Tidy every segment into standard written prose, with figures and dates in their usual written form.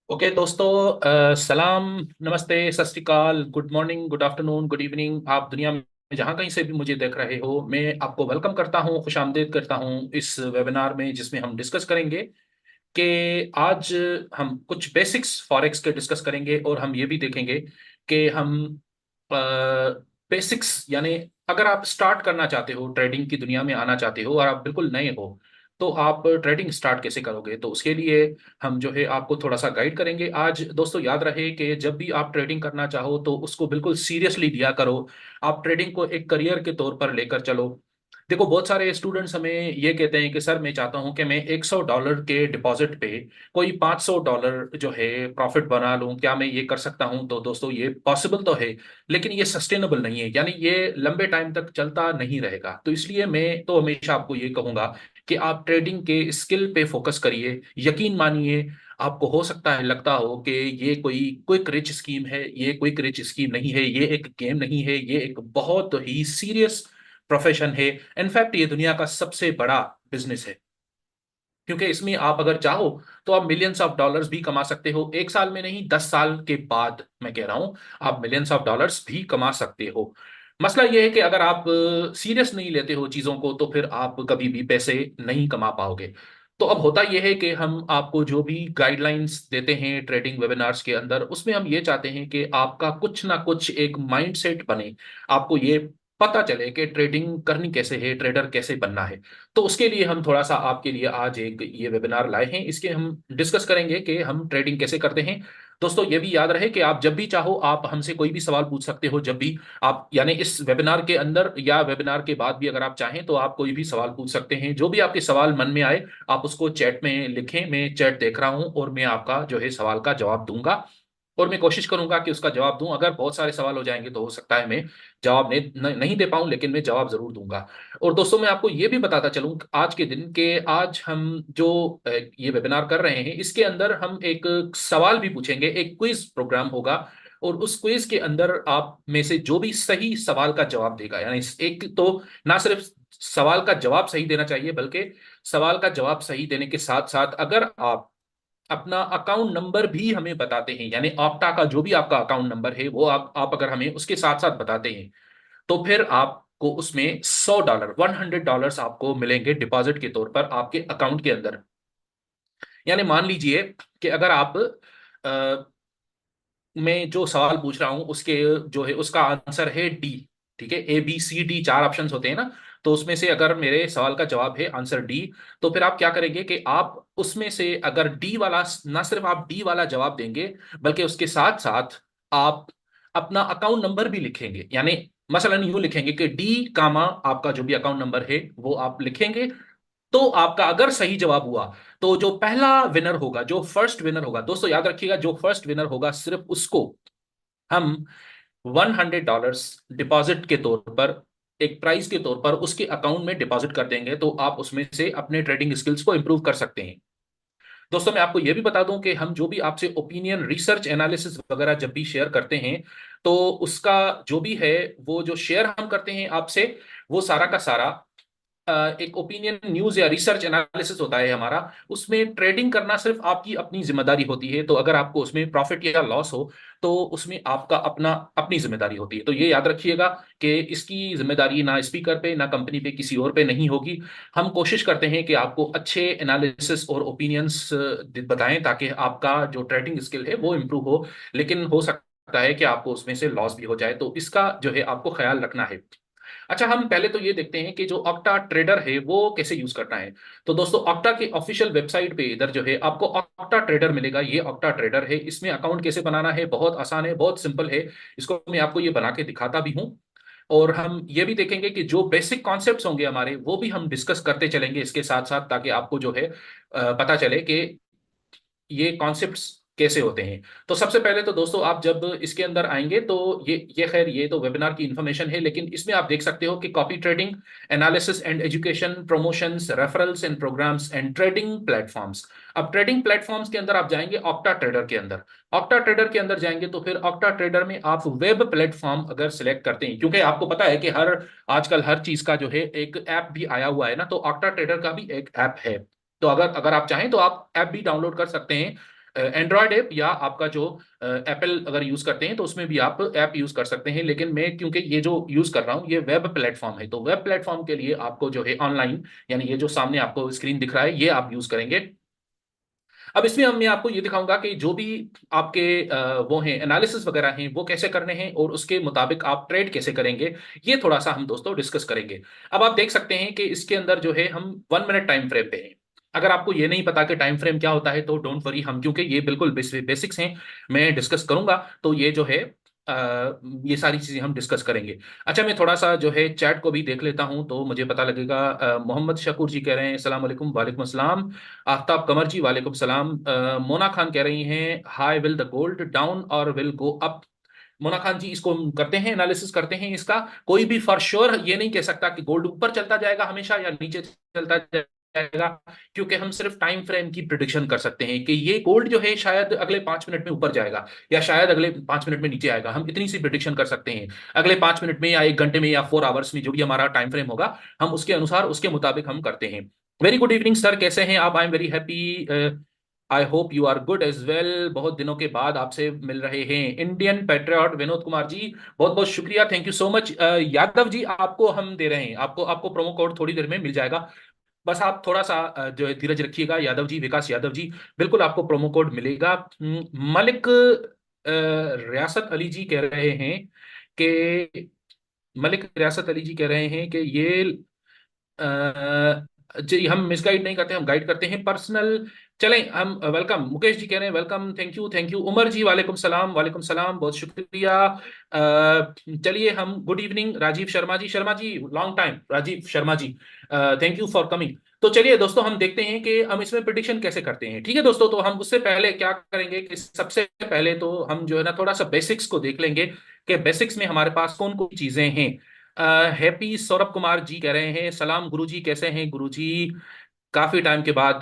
Okay दोस्तों, सलाम, नमस्ते, सत श्री अकाल, good morning, good afternoon, good evening. आप दुनिया में जहां कहीं से भी मुझे देख रहे हो, मैं आपको वेलकम करता हूं, खुश आमदीद करता हूं इस वेबिनार में, जिसमें हम डिस्कस करेंगे कि आज हम कुछ बेसिक्स फॉरेक्स के डिस्कस करेंगे और हम ये भी देखेंगे कि हम बेसिक्स यानी अगर आप स्टार्ट करना चाहते हो, ट्रेडिंग की दुनिया में आना चाहते हो और आप बिल्कुल नए हो, तो आप ट्रेडिंग स्टार्ट कैसे करोगे। तो उसके लिए हम जो है आपको थोड़ा सा गाइड करेंगे आज। दोस्तों याद रहे कि जब भी आप ट्रेडिंग करना चाहो तो उसको बिल्कुल सीरियसली लिया करो। आप ट्रेडिंग को एक करियर के तौर पर लेकर चलो। देखो, बहुत सारे स्टूडेंट्स हमें ये कहते हैं कि सर मैं चाहता हूं कि मैं $100 के डिपॉजिट पे कोई $500 जो है प्रॉफिट बना लूं, क्या मैं ये कर सकता हूं। तो दोस्तों ये पॉसिबल तो है, लेकिन ये सस्टेनेबल नहीं है, यानी ये लंबे टाइम तक चलता नहीं रहेगा। तो इसलिए मैं तो हमेशा आपको ये कहूंगा कि आप ट्रेडिंग के स्किल पे फोकस करिए। यकीन मानिए, आपको हो सकता है लगता हो कि ये कोई क्विक रिच स्कीम है, ये क्विक रिच स्कीम नहीं है, ये एक गेम नहीं है, ये एक बहुत ही सीरियस प्रोफेशन है। इनफैक्ट ये दुनिया का सबसे बड़ा बिजनेस है, क्योंकि इसमें आप अगर चाहो तो आप मिलियंस ऑफ डॉलर्स भी कमा सकते हो। एक साल में नहीं, 10 साल के बाद मैं कह रहा हूं, आप मिलियंस ऑफ डॉलर्स भी कमा सकते हो। मसला यह है कि अगर आप सीरियस नहीं लेते हो चीजों को, तो फिर आप कभी भी पैसे नहीं कमा पाओगे। तो अब होता यह है कि हम आपको जो भी गाइडलाइंस देते हैं ट्रेडिंग वेबिनार्स के अंदर, उसमें हम ये चाहते हैं कि आपका कुछ ना कुछ एक माइंडसेट बने। आपको ये पता चले कि ट्रेडिंग करनी कैसे है, ट्रेडर कैसे बनना है। तो उसके लिए हम थोड़ा सा आपके लिए आज एक ये वेबिनार लाए हैं। इसके हम डिस्कस करेंगे कि हम ट्रेडिंग कैसे करते हैं। दोस्तों ये भी याद रहे कि आप जब भी चाहो आप हमसे कोई भी सवाल पूछ सकते हो, जब भी आप, यानी इस वेबिनार के अंदर या वेबिनार के बाद भी अगर आप चाहें तो आप कोई भी सवाल पूछ सकते हैं। जो भी आपके सवाल मन में आए, आप उसको चैट में लिखें। मैं चैट देख रहा हूं और मैं आपका जो है सवाल का जवाब दूंगा, और मैं कोशिश करूंगा कि उसका जवाब दूं। अगर बहुत सारे सवाल हो जाएंगे तो हो सकता है मैं जवाब नहीं दे पाऊं, लेकिन मैं जवाब जरूर दूंगा। और दोस्तों मैं आपको ये भी बताता चलूं आज के दिन के, आज हम जो ये वेबिनार कर रहे हैं, इसके अंदर हम एक सवाल भी पूछेंगे, एक क्विज प्रोग्राम होगा। और उस क्विज के अंदर आप में से जो भी सही सवाल का जवाब देगा, यानी एक तो ना सिर्फ सवाल का जवाब सही देना चाहिए, बल्कि सवाल का जवाब सही देने के साथ साथ अगर आप अपना अकाउंट नंबर भी हमें बताते हैं, यानी ऑक्टा का जो भी आपका अकाउंट नंबर है वो आप अगर हमें उसके साथ साथ बताते हैं, तो फिर आपको उसमें $100, $100 आपको मिलेंगे डिपॉजिट के तौर पर आपके अकाउंट के अंदर। यानी मान लीजिए कि अगर आप मैं जो सवाल पूछ रहा हूं उसके जो है उसका आंसर है डी। ठीक है, ABCD चार ऑप्शंस होते हैं ना। तो उसमें से अगर मेरे सवाल का जवाब है आंसर डी, तो फिर आप क्या करेंगे कि आप उसमें से अगर डी वाला, ना सिर्फ आप डी वाला जवाब देंगे, बल्कि उसके साथ साथ आप अपना अकाउंट नंबर भी लिखेंगे। यानी मसलन यूं लिखेंगे कि डी कामा आपका जो भी अकाउंट नंबर है वो आप लिखेंगे। तो आपका अगर सही जवाब हुआ, तो जो पहला विनर होगा, जो फर्स्ट विनर होगा, दोस्तों याद रखिएगा, जो फर्स्ट विनर होगा सिर्फ उसको हम $100 डिपॉजिट के तौर पर, एक प्राइज के तौर पर उसके अकाउंट में डिपॉजिट कर देंगे। तो आप उसमें से अपने ट्रेडिंग स्किल्स को इंप्रूव कर सकते हैं। दोस्तों मैं आपको यह भी बता दूं कि हम जो भी आपसे ओपिनियन, रिसर्च एनालिसिस वगैरह जब भी शेयर करते हैं, तो उसका जो भी है, वो जो शेयर हम करते हैं आपसे, वो सारा का सारा एक ओपिनियन न्यूज या रिसर्च एनालिसिस होता है हमारा। उसमें ट्रेडिंग करना सिर्फ आपकी अपनी जिम्मेदारी होती है। तो अगर आपको उसमें प्रॉफिट या लॉस हो, तो उसमें आपका अपना अपनी जिम्मेदारी होती है। तो ये याद रखिएगा कि इसकी जिम्मेदारी ना स्पीकर पे, ना कंपनी पे, किसी और पे नहीं होगी। हम कोशिश करते हैं कि आपको अच्छे एनालिसिस और ओपिनियंस बताएं, ताकि आपका जो ट्रेडिंग स्किल है वो इम्प्रूव हो। लेकिन हो सकता है कि आपको उसमें से लॉस भी हो जाए, तो इसका जो है आपको ख्याल रखना है। अच्छा, हम पहले तो ये देखते हैं कि जो ऑक्टा ट्रेडर है वो कैसे यूज करना है। तो दोस्तों ऑक्टा की ऑफिशियल वेबसाइट पे इधर जो है आपको ऑक्टा ट्रेडर मिलेगा। ये ऑक्टा ट्रेडर है। इसमें अकाउंट कैसे बनाना है, बहुत आसान है, बहुत सिंपल है। इसको मैं आपको ये बना के दिखाता भी हूँ। और हम ये भी देखेंगे कि जो बेसिक कॉन्सेप्ट्स होंगे हमारे, वो भी हम डिस्कस करते चलेंगे इसके साथ साथ, ताकि आपको जो है पता चले कि ये कॉन्सेप्ट्स कैसे होते हैं। तो सबसे पहले तो दोस्तों आप जब इसके अंदर आएंगे, तो ये खैर ये तो वेबिनार की इन्फॉर्मेशन है, लेकिन इसमें आप देख सकते हो कि copy trading, analysis and education, promotions, referrals and programs and trading platforms. अब ट्रेडिंग प्लेटफॉर्म्स के अंदर आप जाएंगे ऑक्टा ट्रेडर के अंदर। ऑक्टा ट्रेडर के अंदर जाएंगे तो फिर ऑक्टा ट्रेडर में आप वेब प्लेटफॉर्म अगर सिलेक्ट करते हैं, क्योंकि आपको पता है कि हर आजकल हर चीज का जो है एक ऐप भी आया हुआ है ना, तो ऑक्टा ट्रेडर का भी एक ऐप है। तो अगर अगर आप चाहें तो आप ऐप भी डाउनलोड कर सकते हैं। एंड्रॉयड ऐप या आपका जो एप्पल अगर यूज करते हैं तो उसमें भी आप ऐप यूज कर सकते हैं, लेकिन मैं क्योंकि ये जो यूज कर रहा हूँ ये वेब प्लेटफॉर्म है, तो वेब प्लेटफॉर्म के लिए आपको जो है ऑनलाइन, यानी ये जो सामने आपको स्क्रीन दिख रहा है ये आप यूज करेंगे। अब इसमें हम मैं आपको ये दिखाऊंगा कि जो भी आपके वो हैं एनालिसिस वगैरह हैं वो कैसे करने हैं और उसके मुताबिक आप ट्रेड कैसे करेंगे, ये थोड़ा सा हम दोस्तों डिस्कस करेंगे। अब आप देख सकते हैं कि इसके अंदर जो है हम 1 मिनट टाइम फ्रेम पे हैं। अगर आपको ये नहीं पता कि टाइम फ्रेम क्या होता है तो डोंट वरी, हम क्योंकि ये बिल्कुल बेसिक्स हैं, मैं डिस्कस करूंगा तो ये जो है ये सारी चीजें हम डिस्कस करेंगे। अच्छा, मैं थोड़ा सा जो है चैट को भी देख लेता हूं तो मुझे पता लगेगा। मोहम्मद शकूर जी कह रहे हैं अस्सलाम वालेकुम, वालेकुम अस्सलाम। आफ्ताब कमर जी वालेकुम सलाम। मोना खान कह रही हैं high, will the gold down और will go up? Mona Khan ji, इसको हम करते हैं एनालिसिस करते हैं इसका। कोई भी फॉर श्योर ये नहीं कह सकता कि गोल्ड ऊपर चलता जाएगा हमेशा या नीचे चलता जाएगा, क्योंकि हम सिर्फ टाइम फ्रेम की प्रिडिक्शन कर सकते हैं कि ये गोल्ड जो है शायद अगले 5 मिनट में ऊपर जाएगा या शायद अगले 5 मिनट में नीचे आएगा, हम इतनी सी प्रिडिक्शन कर सकते हैं। अगले 5 मिनट में या 1 घंटे में या 4 आवर्स में जो भी हमारा टाइम फ्रेम होगा, हम उसके अनुसार उसके मुताबिक हम करते हैं। वेरी गुड इवनिंग सर, कैसे हैं आप? I am very happy, I hope you are good as well. बहुत दिनों के बाद आपसे मिल रहे हैं। इंडियन पेट्रियट विनोद कुमार जी, बहुत बहुत शुक्रिया, thank you so much. Yadav ji, आपको हम दे रहे हैं, आपको आपको प्रोमो कोड थोड़ी देर में मिल जाएगा। बस आप थोड़ा सा जो है धीरज रखिएगा। यादव जी, विकास यादव जी, बिल्कुल आपको प्रोमो कोड मिलेगा। मलिक रियासत अली जी कह रहे हैं कि मलिक रियासत अली जी कह रहे हैं कि ये जी हम मिसगाइड नहीं करते, हम गाइड करते हैं पर्सनल। चलें हम वेलकम, मुकेश जी कह रहे हैं welcome, thank you thank you. Umar ji वालेकुम सलाम, बहुत शुक्रिया। चलिए हम good evening Rajiv Sharma ji, Sharma ji long time, Rajiv Sharma ji, thank you for coming. तो चलिए दोस्तों हम देखते हैं कि हम इसमें प्रिडिक्शन कैसे करते हैं। ठीक है दोस्तों, तो हम उससे पहले क्या करेंगे कि सबसे पहले तो हम जो है ना थोड़ा सा बेसिक्स को देख लेंगे कि बेसिक्स में हमारे पास कौन कौन चीजें हैं। हैप्पी सौरभ कुमार जी कह रहे हैं सलाम गुरुजी, कैसे हैं गुरुजी, काफी टाइम के बाद।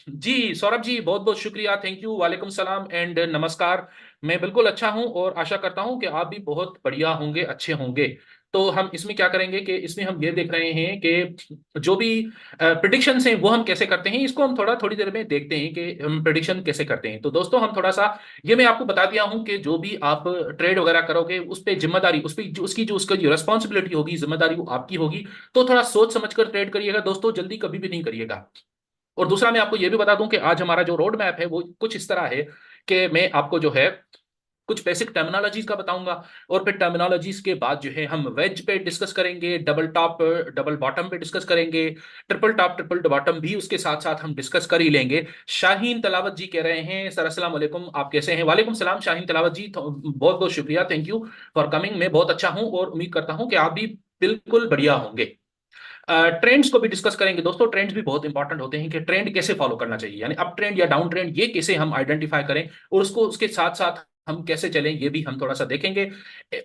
जी सौरभ जी, बहुत बहुत शुक्रिया, थैंक यू, वालेकुम सलाम एंड नमस्कार। मैं बिल्कुल अच्छा हूं और आशा करता हूं कि आप भी बहुत बढ़िया होंगे, अच्छे होंगे। तो हम इसमें क्या करेंगे कि इसमें हम ये देख रहे हैं कि जो भी प्रिडिक्शंस हैं वो हम कैसे करते हैं, इसको हम थोड़ी देर में देखते हैं कि हम प्रिडिक्शन कैसे करते हैं। तो दोस्तों हम थोड़ा सा, ये मैं आपको बता दिया हूं कि जो भी आप ट्रेड वगैरह करोगे उस पर जिम्मेदारी, उस पर जो उसकी जो उसका जो रिस्पॉन्सिबिलिटी होगी, जिम्मेदारी वो आपकी होगी। तो थोड़ा सोच समझ कर ट्रेड करिएगा दोस्तों, जल्दी कभी भी नहीं करिएगा। और दूसरा मैं आपको यह भी बता दूं कि आज हमारा जो रोड मैप है वो कुछ इस तरह है कि मैं आपको जो है कुछ बेसिक टर्मिनोलॉजीज का बताऊंगा, और फिर टर्मिनोलॉजीज के बाद जो है हम वेज पे डिस्कस करेंगे, डबल टॉप डबल बॉटम पे डिस्कस करेंगे, ट्रिपल टॉप ट्रिपल बॉटम भी उसके साथ साथ हम डिस्कस कर ही लेंगे। शाहीन तलावत जी कह रहे हैं सर अस्सलाम वालेकुम, आप कैसे हैं? वालेकुम सलाम शाहीन तलावत जी, बहुत बहुत शुक्रिया, थैंक यू फॉर कमिंग। मैं बहुत अच्छा हूं और उम्मीद करता हूं कि आप भी बिल्कुल बढ़िया होंगे। ट्रेंड्स को भी डिस्कस करेंगे दोस्तों, ट्रेंड्स भी बहुत इंपॉर्टेंट होते हैं कि ट्रेंड कैसे फॉलो करना चाहिए, यानी अप ट्रेंड या डाउन ट्रेंड ये कैसे हम आइडेंटिफाई करें और उसको उसके साथ साथ हम कैसे चलें, ये भी हम थोड़ा सा देखेंगे।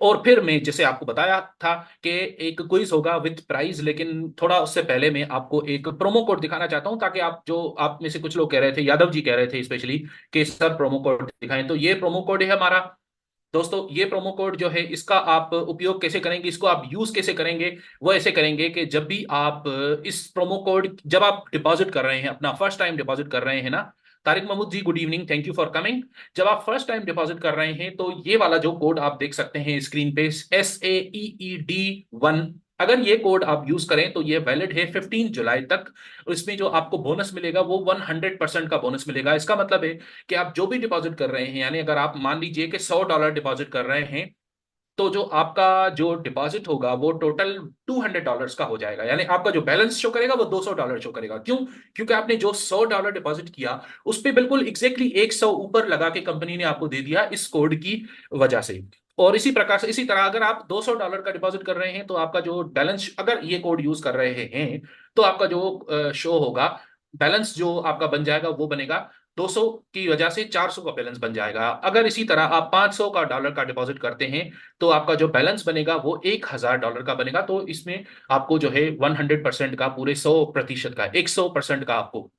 और फिर मैं जैसे आपको बताया था कि एक क्विज होगा विद प्राइज, लेकिन थोड़ा उससे पहले मैं आपको एक प्रोमो कोड दिखाना चाहता हूं, ताकि आप जो आप में से कुछ लोग कह रहे थे, यादव जी कह रहे थे स्पेशली कि सर प्रोमो कोड दिखाएं, तो ये प्रोमो कोड है हमारा। दोस्तों ये प्रोमो कोड जो है इसका आप उपयोग कैसे करेंगे, इसको आप यूज कैसे करेंगे, वो ऐसे करेंगे कि जब भी आप इस प्रोमो कोड, जब आप डिपॉजिट कर रहे हैं, अपना फर्स्ट टाइम डिपॉजिट कर रहे हैं ना, Tariq Mahmood ji good evening, thank you for coming. जब आप फर्स्ट टाइम डिपॉजिट कर रहे हैं तो ये वाला जो कोड आप देख सकते हैं स्क्रीन पे, SAEED1, अगर ये कोड आप यूज करें तो ये वैलिड है 15 जुलाई तक। इसमें जो आपको बोनस मिलेगा वो 100% का बोनस मिलेगा। इसका मतलब है कि आप जो भी डिपॉजिट कर रहे हैं, यानी अगर आप मान लीजिए कि $100 डिपॉजिट कर रहे हैं, तो जो आपका जो डिपॉजिट होगा वो टोटल $200 का हो जाएगा, यानी आपका जो बैलेंस शो करेगा वो $200 शो करेगा। क्यों? क्योंकि आपने जो $100 डिपॉजिट किया उस पर बिल्कुल एग्जैक्टली 100 ऊपर लगा के कंपनी ने आपको दे दिया इस कोड की वजह से। और इसी प्रकार से, इसी तरह अगर आप $200 का डिपॉजिट कर रहे हैं तो आपका जो बैलेंस, अगर ये कोड यूज कर रहे हैं, तो आपका जो शो होगा, बैलेंस जो आपका बन जाएगा वो बनेगा 200 की वजह से 400 का बैलेंस बन जाएगा। अगर इसी तरह आप 500 का डॉलर का डिपॉजिट करते हैं तो आपका जो बैलेंस बनेगा वो $1000 का बनेगा। तो इसमें आपको जो है 100% का, पूरे 100% का, 100% का आपको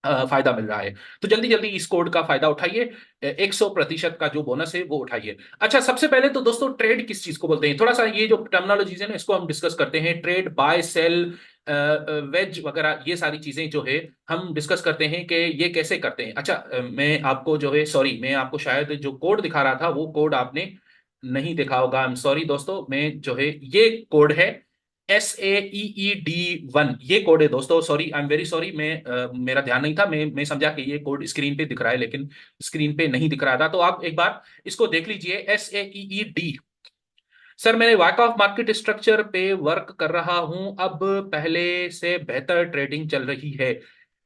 फायदा मिल रहा है। तो जल्दी जल्दी इस कोड का फायदा उठाइए, 100% का जो बोनस है वो उठाइए। अच्छा, सबसे पहले तो दोस्तों ट्रेड किस चीज को बोलते हैं, थोड़ा सा ये जो टर्मिनोलॉजीज है ना इसको हम डिस्कस करते हैं। ट्रेड, बाय सेल, वेज वगैरह ये सारी चीजें जो है हम डिस्कस करते हैं कि ये कैसे करते हैं। अच्छा, मैं आपको जो है सॉरी, मैं आपको शायद जो कोड दिखा रहा था वो कोड आपने नहीं देखा होगा। आई एम सॉरी दोस्तों, मैं जो है ये कोड है SAEED1, ये कोड है दोस्तों। Sorry, I am very sorry, मेरा ध्यान नहीं था, मैं समझा कि ये कोड स्क्रीन पे दिख रहा है, लेकिन स्क्रीन पे नहीं दिख रहा था। तो आप एक बार इसको देख लीजिए, SAEED। सर, मैंने वाक ऑफ मार्केट स्ट्रक्चर पे वर्क कर रहा हूं, अब पहले से बेहतर ट्रेडिंग चल रही है।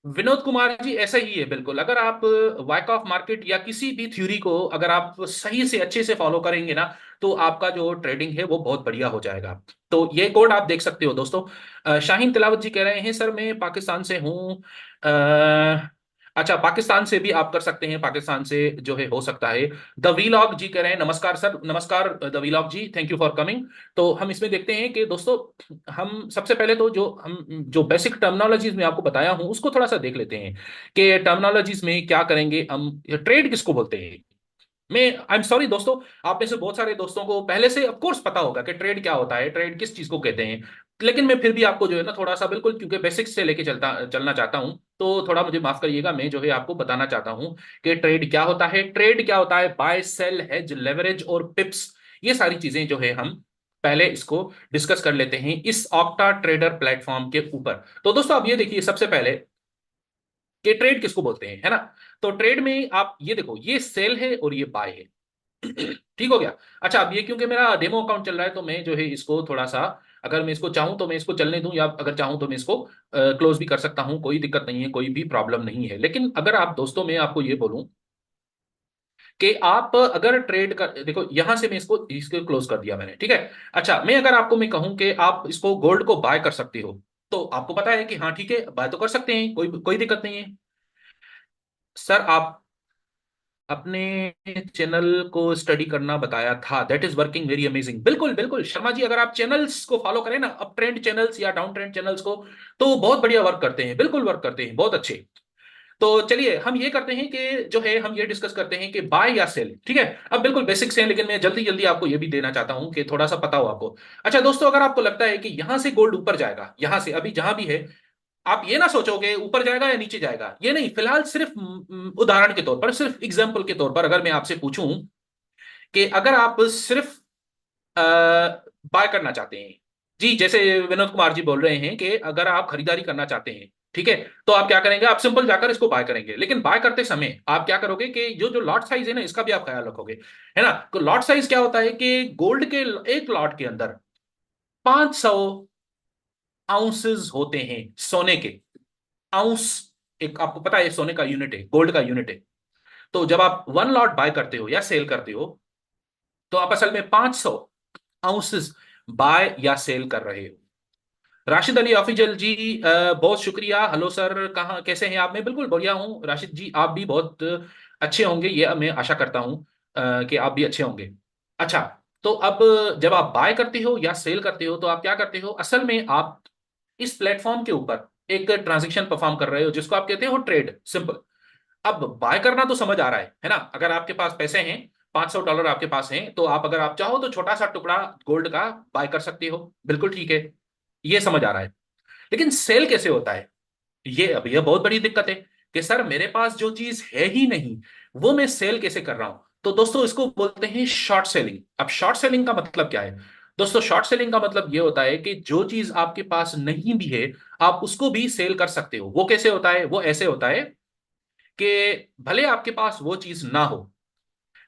विनोद कुमार जी, ऐसा ही है बिल्कुल। अगर आप वाक ऑफ मार्केट या किसी भी थ्योरी को अगर आप सही से अच्छे से फॉलो करेंगे ना, तो आपका जो ट्रेडिंग है वो बहुत बढ़िया हो जाएगा। तो ये कोड आप देख सकते हो दोस्तों। शाहीन तिलावत जी कह रहे हैं सर मैं पाकिस्तान से हूँ। अच्छा, पाकिस्तान से भी आप कर सकते हैं, पाकिस्तान से जो है हो सकता है। द वीलॉग जी कह रहे हैं नमस्कार सर, नमस्कार the vlog ji, thank you for coming. तो हम इसमें देखते हैं कि दोस्तों, हम सबसे पहले तो जो बेसिक टर्मिनोलॉजीज में आपको बताया हूं उसको थोड़ा सा देख लेते हैं कि टर्मिनोलॉजीज में क्या करेंगे हम। ट्रेड किसको बोलते हैं? मैं आई एम सॉरी दोस्तों, आप में से बहुत सारे दोस्तों को पहले से ऑफ कोर्स पता होगा कि ट्रेड क्या होता है, ट्रेड किस चीज को कहते हैं। लेकिन मैं फिर भी आपको जो है ना थोड़ा सा बिल्कुल, क्योंकि बेसिक्स से लेके चलना चाहता हूं, तो थोड़ा मुझे माफ करिएगा। मैं जो है आपको बताना चाहता हूं कि ट्रेड क्या होता है। ट्रेड क्या होता है? बाय सेल हेज लेवरेज और पिप्स, ये सारी चीजें जो है हम पहले इसको डिस्कस कर लेते हैं इस ऑक्टा ट्रेडर प्लेटफॉर्म के ऊपर। तो दोस्तों आप ये देखिए सबसे पहले कि ट्रेड किसको बोलते हैं, है ना। तो ट्रेड में आप ये देखो, ये सेल है और ये बाय है। ठीक हो गया। अच्छा, अब ये क्योंकि मेरा डेमो अकाउंट चल रहा है, तो मैं जो है इसको थोड़ा सा, अगर मैं इसको चाहूं तो मैं इसको चलने दूं, या अगर चाहूं तो मैं इसको क्लोज भी कर सकता हूं, कोई दिक्कत नहीं है, कोई भी प्रॉब्लम नहीं है। लेकिन अगर आप दोस्तों, मैं आपको ये बोलूं कि आप अगर ट्रेड कर, देखो यहां से मैं इसको क्लोज कर दिया मैंने, ठीक है। अच्छा, मैं अगर आपको मैं कहूं कि आप इसको गोल्ड को बाय कर सकते हो, तो आपको पता है कि हाँ ठीक है, बाय तो कर सकते हैं, कोई कोई दिक्कत नहीं है। सर, आप अपने चैनल को स्टडी करना बताया था, that is working very amazing. बिल्कुल बिल्कुल शर्मा जी, अगर आप चैनल्स को फॉलो करें ना, अप ट्रेंड चैनल्स या डाउन ट्रेंड चैनल्स को, तो बहुत बढ़िया वर्क करते हैं, बिल्कुल वर्क करते हैं, बहुत अच्छे। तो चलिए हम ये करते हैं कि जो है हम ये डिस्कस करते हैं कि बाय या सेल, ठीक है। अब बिल्कुल बेसिक्स हैं, लेकिन मैं जल्दी जल्दी आपको ये भी देना चाहता हूं कि थोड़ा सा पता हो आपको। अच्छा दोस्तों, अगर आपको लगता है कि यहां से गोल्ड ऊपर जाएगा, यहां से अभी जहां भी है, आप ये ना सोचोगे ऊपर जाएगा या नीचे जाएगा, ये नहीं। फिलहाल सिर्फ उदाहरण के तौर पर, सिर्फ एग्जाम्पल के तौर पर अगर मैं आपसे पूछूं कि अगर आप सिर्फ बाय करना चाहते हैं, जी जैसे विनोद कुमार जी बोल रहे हैं कि अगर आप खरीदारी करना चाहते हैं, ठीक है, तो आप क्या करेंगे? आप सिंपल जाकर इसको बाय करेंगे। लेकिन बाय करते समय आप क्या करोगे कि जो जो लॉट साइज है ना, इसका भी आप ख्याल रखोगे, है ना। तो लॉट साइज क्या होता है कि गोल्ड के एक लॉट के अंदर 500 आउंसेस होते हैं सोने के। आउंस एक आपको पता है सोने का यूनिट है, गोल्ड का यूनिट है। तो जब आप वन लॉट बाय करते हो या सेल करते हो, तो आप असल में 500 आउंसेस बाय या सेल कर रहे हो। राशिद अली ऑफिजल जी, बहुत शुक्रिया। हेलो सर, कहाँ कैसे हैं आप? मैं बिल्कुल बढ़िया हूँ राशिद जी, आप भी बहुत अच्छे होंगे, ये मैं आशा करता हूँ कि आप भी अच्छे होंगे। अच्छा, तो अब जब आप बाय करते हो या सेल करते हो, तो आप क्या करते हो? असल में आप इस प्लेटफॉर्म के ऊपर एक ट्रांजेक्शन परफॉर्म कर रहे हो, जिसको आप कहते हो ट्रेड, सिंपल। अब बाय करना तो समझ आ रहा है ना। अगर आपके पास पैसे हैं, $500 आपके पास हैं, तो आप अगर आप चाहो तो छोटा सा टुकड़ा गोल्ड का बाय कर सकते हो, बिल्कुल ठीक है, ये समझ आ रहा है। लेकिन सेल कैसे होता है? ये अब यह बहुत बड़ी दिक्कत है कि सर मेरे पास जो चीज है ही नहीं, वो मैं सेल कैसे कर रहा हूं? तो दोस्तों इसको बोलते हैं शॉर्ट सेलिंग। अब शॉर्ट सेलिंग का मतलब क्या है? दोस्तों शॉर्ट सेलिंग का मतलब ये होता है कि जो चीज आपके पास नहीं भी है, आप उसको भी सेल कर सकते हो। वो कैसे होता है? वो ऐसे होता है कि भले आपके पास वो चीज ना हो,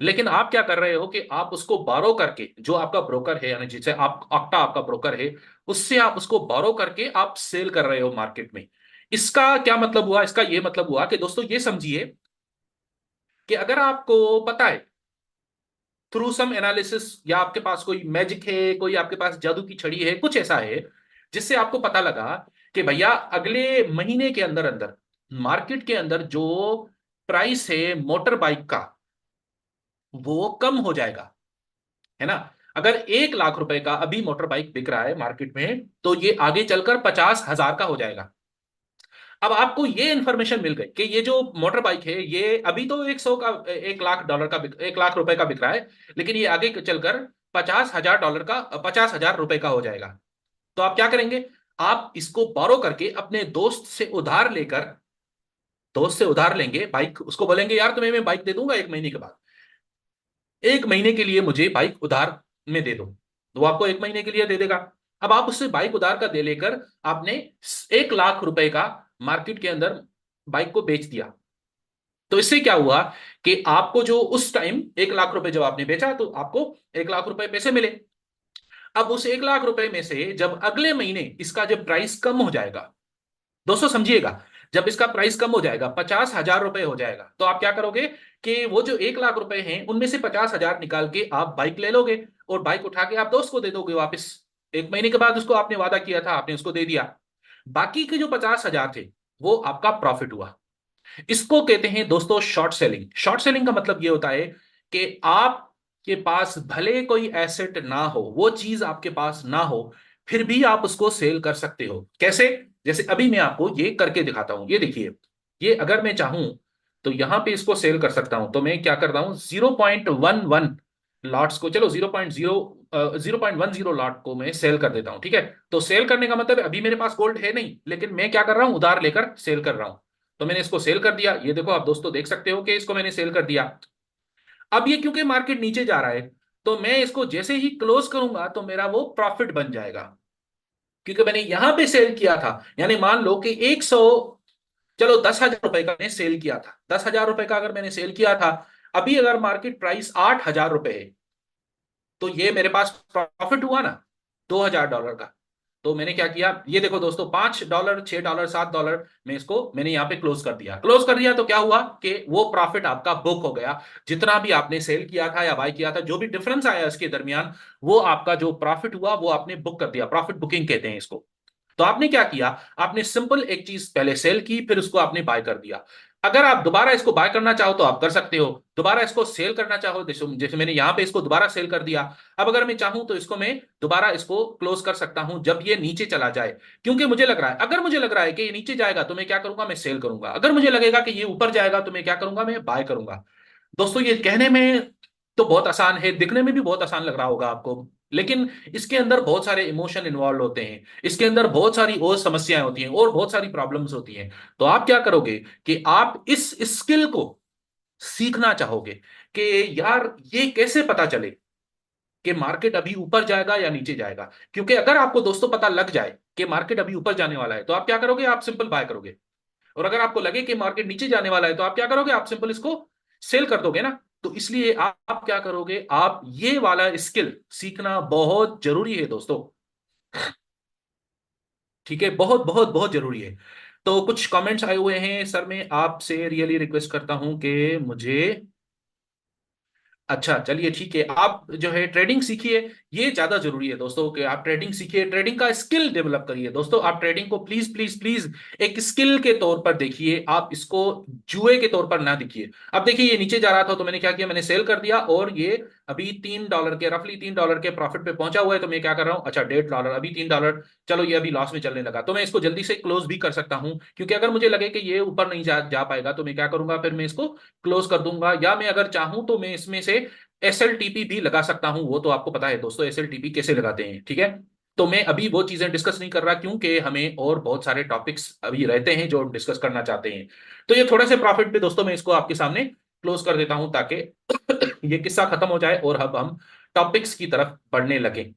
लेकिन आप क्या कर रहे हो कि आप उसको बारो करके, जो आपका ब्रोकर है, यानी जिसे आप ऑक्टा आपका ब्रोकर है, उससे आप उसको बारो करके आप सेल कर रहे हो मार्केट में। इसका क्या मतलब हुआ? इसका ये मतलब हुआ कि दोस्तों ये समझिए कि अगर आपको पता है थ्रू सम एनालिसिस, या आपके पास कोई मैजिक है, कोई आपके पास जादू की छड़ी है, कुछ ऐसा है जिससे आपको पता लगा कि भैया अगले महीने के अंदर अंदर मार्केट के अंदर जो प्राइस है मोटर बाइक का, वो कम हो जाएगा, है ना। अगर 1 लाख रुपए का अभी मोटर बाइक बिक रहा है मार्केट में, तो ये आगे चलकर 50,000 का हो जाएगा। अब आपको ये इंफॉर्मेशन मिल गई कि ये जो मोटर बाइक है, ये अभी तो 1 लाख रुपए का बिक रहा है, लेकिन ये आगे चलकर $50,000 का, $50,000 का हो जाएगा। तो आप क्या करेंगे? आप इसको बोरो करके अपने दोस्त से उधार लेकर, दोस्त से उधार लेंगे बाइक, उसको बोलेंगे यार तुम्हें मैं बाइक दे दूंगा 1 महीने के बाद, 1 महीने के लिए मुझे बाइक उधार में दे दो, तो वो आपको 1 महीने के लिए दे देगा। अब आप उससे बाइक उधार का दे लेकर आपने 1 लाख रुपए का मार्केट के अंदर बाइक को बेच दिया। तो इससे क्या हुआ कि आपको जो उस टाइम 1 लाख रुपए जब आपने बेचा तो आपको 1 लाख रुपए पैसे मिले। अब उस 1 लाख रुपए में से जब अगले महीने इसका जब प्राइस कम हो जाएगा, दोस्तों समझिएगा, जब इसका प्राइस कम हो जाएगा, 50,000 रुपए हो जाएगा, तो आप क्या करोगे कि वो जो 1 लाख रुपए हैं उनमें से 50,000 निकाल के आप बाइक ले लोगे और बाइक उठा के आप दोस्त को दे दोगे वापस। 1 महीने के बाद उसको आपने वादा किया था, आपने उसको दे दिया। बाकी के जो 50,000 थे वो आपका प्रॉफिट हुआ। इसको कहते हैं दोस्तों शॉर्ट सेलिंग। शॉर्ट सेलिंग का मतलब ये होता है कि आपके पास भले कोई एसेट ना हो, वो चीज आपके पास ना हो, फिर भी आप उसको सेल कर सकते हो। कैसे? जैसे अभी मैं आपको ये करके दिखाता हूं, ये देखिए, ये अगर मैं चाहूं तो यहां पे इसको सेल कर सकता हूं। तो मैं क्या करता हूं, 0.11 लॉट्स को, चलो 0.10 लॉट को मैं सेल कर देता हूं, ठीक है। तो सेल करने का मतलब अभी मेरे पास गोल्ड है नहीं, लेकिन मैं क्या कर रहा हूं, उधार लेकर सेल कर रहा हूं। तो मैंने इसको सेल कर दिया, ये देखो आप दोस्तों देख सकते हो कि इसको मैंने सेल कर दिया। अब ये क्योंकि मार्केट नीचे जा रहा है, तो मैं इसको जैसे ही क्लोज करूंगा तो मेरा वो प्रॉफिट बन जाएगा, क्योंकि मैंने यहां पे सेल किया था। यानी मान लो कि 100, चलो 10,000 रुपए का मैंने सेल किया था, 10,000 रुपए का अगर मैंने सेल किया था, अभी अगर मार्केट प्राइस 8,000 रुपए है, तो ये मेरे पास प्रॉफिट हुआ ना, $2,000 का। तो मैंने क्या किया, ये देखो दोस्तों, $5, $6, $7, मैं इसको मैंने यहाँ पे क्लोज कर दिया। क्लोज कर दिया तो क्या हुआ कि वो प्रॉफिट आपका बुक हो गया। जितना भी आपने सेल किया था या बाय किया था, जो भी डिफरेंस आया इसके दरमियान, वो आपका जो प्रॉफिट हुआ वो आपने बुक कर दिया। प्रॉफिट बुकिंग कहते हैं इसको। तो आपने क्या किया, आपने सिंपल एक चीज पहले सेल की, फिर उसको आपने बाय कर दिया। अगर आप दोबारा इसको बाय करना चाहो तो आप कर सकते हो, दोबारा इसको सेल करना चाहो, जैसे जैसे मैंने यहां पे इसको दोबारा सेल कर दिया। अब अगर मैं चाहूं तो इसको मैं दोबारा इसको क्लोज कर सकता हूं जब ये नीचे चला जाए, क्योंकि मुझे लग रहा है, अगर मुझे लग रहा है कि ये नीचे जाएगा तो मैं क्या करूंगा, मैं सेल करूंगा। अगर मुझे लगेगा कि ये ऊपर जाएगा तो मैं क्या करूंगा, मैं बाय करूंगा। दोस्तों ये कहने में तो बहुत आसान है, दिखने में भी बहुत आसान लग रहा होगा आपको, लेकिन इसके अंदर बहुत सारे इमोशन इन्वॉल्व होते हैं, इसके अंदर बहुत सारी और समस्याएं होती हैं और बहुत सारी प्रॉब्लम्स होती हैं। तो आप क्या करोगे कि आप इस स्किल को सीखना चाहोगे कि यार ये कैसे पता चले कि मार्केट अभी ऊपर जाएगा या नीचे जाएगा। क्योंकि अगर आपको दोस्तों पता लग जाए कि मार्केट अभी ऊपर जाने वाला है, तो आप क्या करोगे, आप सिंपल बाय करोगे। और अगर आपको लगे कि मार्केट नीचे जाने वाला है, तो आप क्या करोगे, आप सिंपल इसको सेल कर दोगे ना। तो इसलिए आप क्या करोगे, आप ये वाला स्किल सीखना बहुत जरूरी है दोस्तों। ठीक है, बहुत बहुत बहुत जरूरी है। तो कुछ कमेंट्स आए हुए हैं सर, मैं आपसे रियली रिक्वेस्ट करता हूं कि मुझे, अच्छा चलिए ठीक है, आप जो है ट्रेडिंग सीखिए। ये ज्यादा जरूरी है दोस्तों कि आप ट्रेडिंग सीखिए, ट्रेडिंग का स्किल डेवलप करिए। दोस्तों आप ट्रेडिंग को प्लीज प्लीज प्लीज एक स्किल के तौर पर देखिए, आप इसको जुए के तौर पर ना देखिए। अब देखिए ये नीचे जा रहा था तो मैंने क्या किया, मैंने सेल कर दिया, और ये अभी $3 के, रफली $3 के प्रॉफिट पे पहुंचा हुआ है। तो मैं क्या कर रहा हूँ, अच्छा $1.5, अभी $3, चलो ये अभी लॉस में चलने लगा, तो मैं इसको जल्दी से क्लोज भी कर सकता हूँ। क्योंकि अगर मुझे लगे कि ये ऊपर नहीं जा पाएगा तो मैं क्या करूंगा, फिर मैं इसको क्लोज कर दूंगा। या मैं अगर चाहूं तो मैं इसमें से SLTP भी लगा सकता हूं। वो तो आपको पता है दोस्तों SLTP कैसे लगाते हैं, ठीक है। तो मैं अभी वो चीजें डिस्कस नहीं कर रहा, क्योंकि हमें और बहुत सारे टॉपिक्स अभी रहते हैं जो डिस्कस करना चाहते हैं। तो ये थोड़े से प्रॉफिट पे दोस्तों मैं इसको आपके सामने क्लोज कर देता हूं, ताकि ये किस्सा खत्म हो जाए और अब हम टॉपिक्स की तरफ बढ़ने लगे।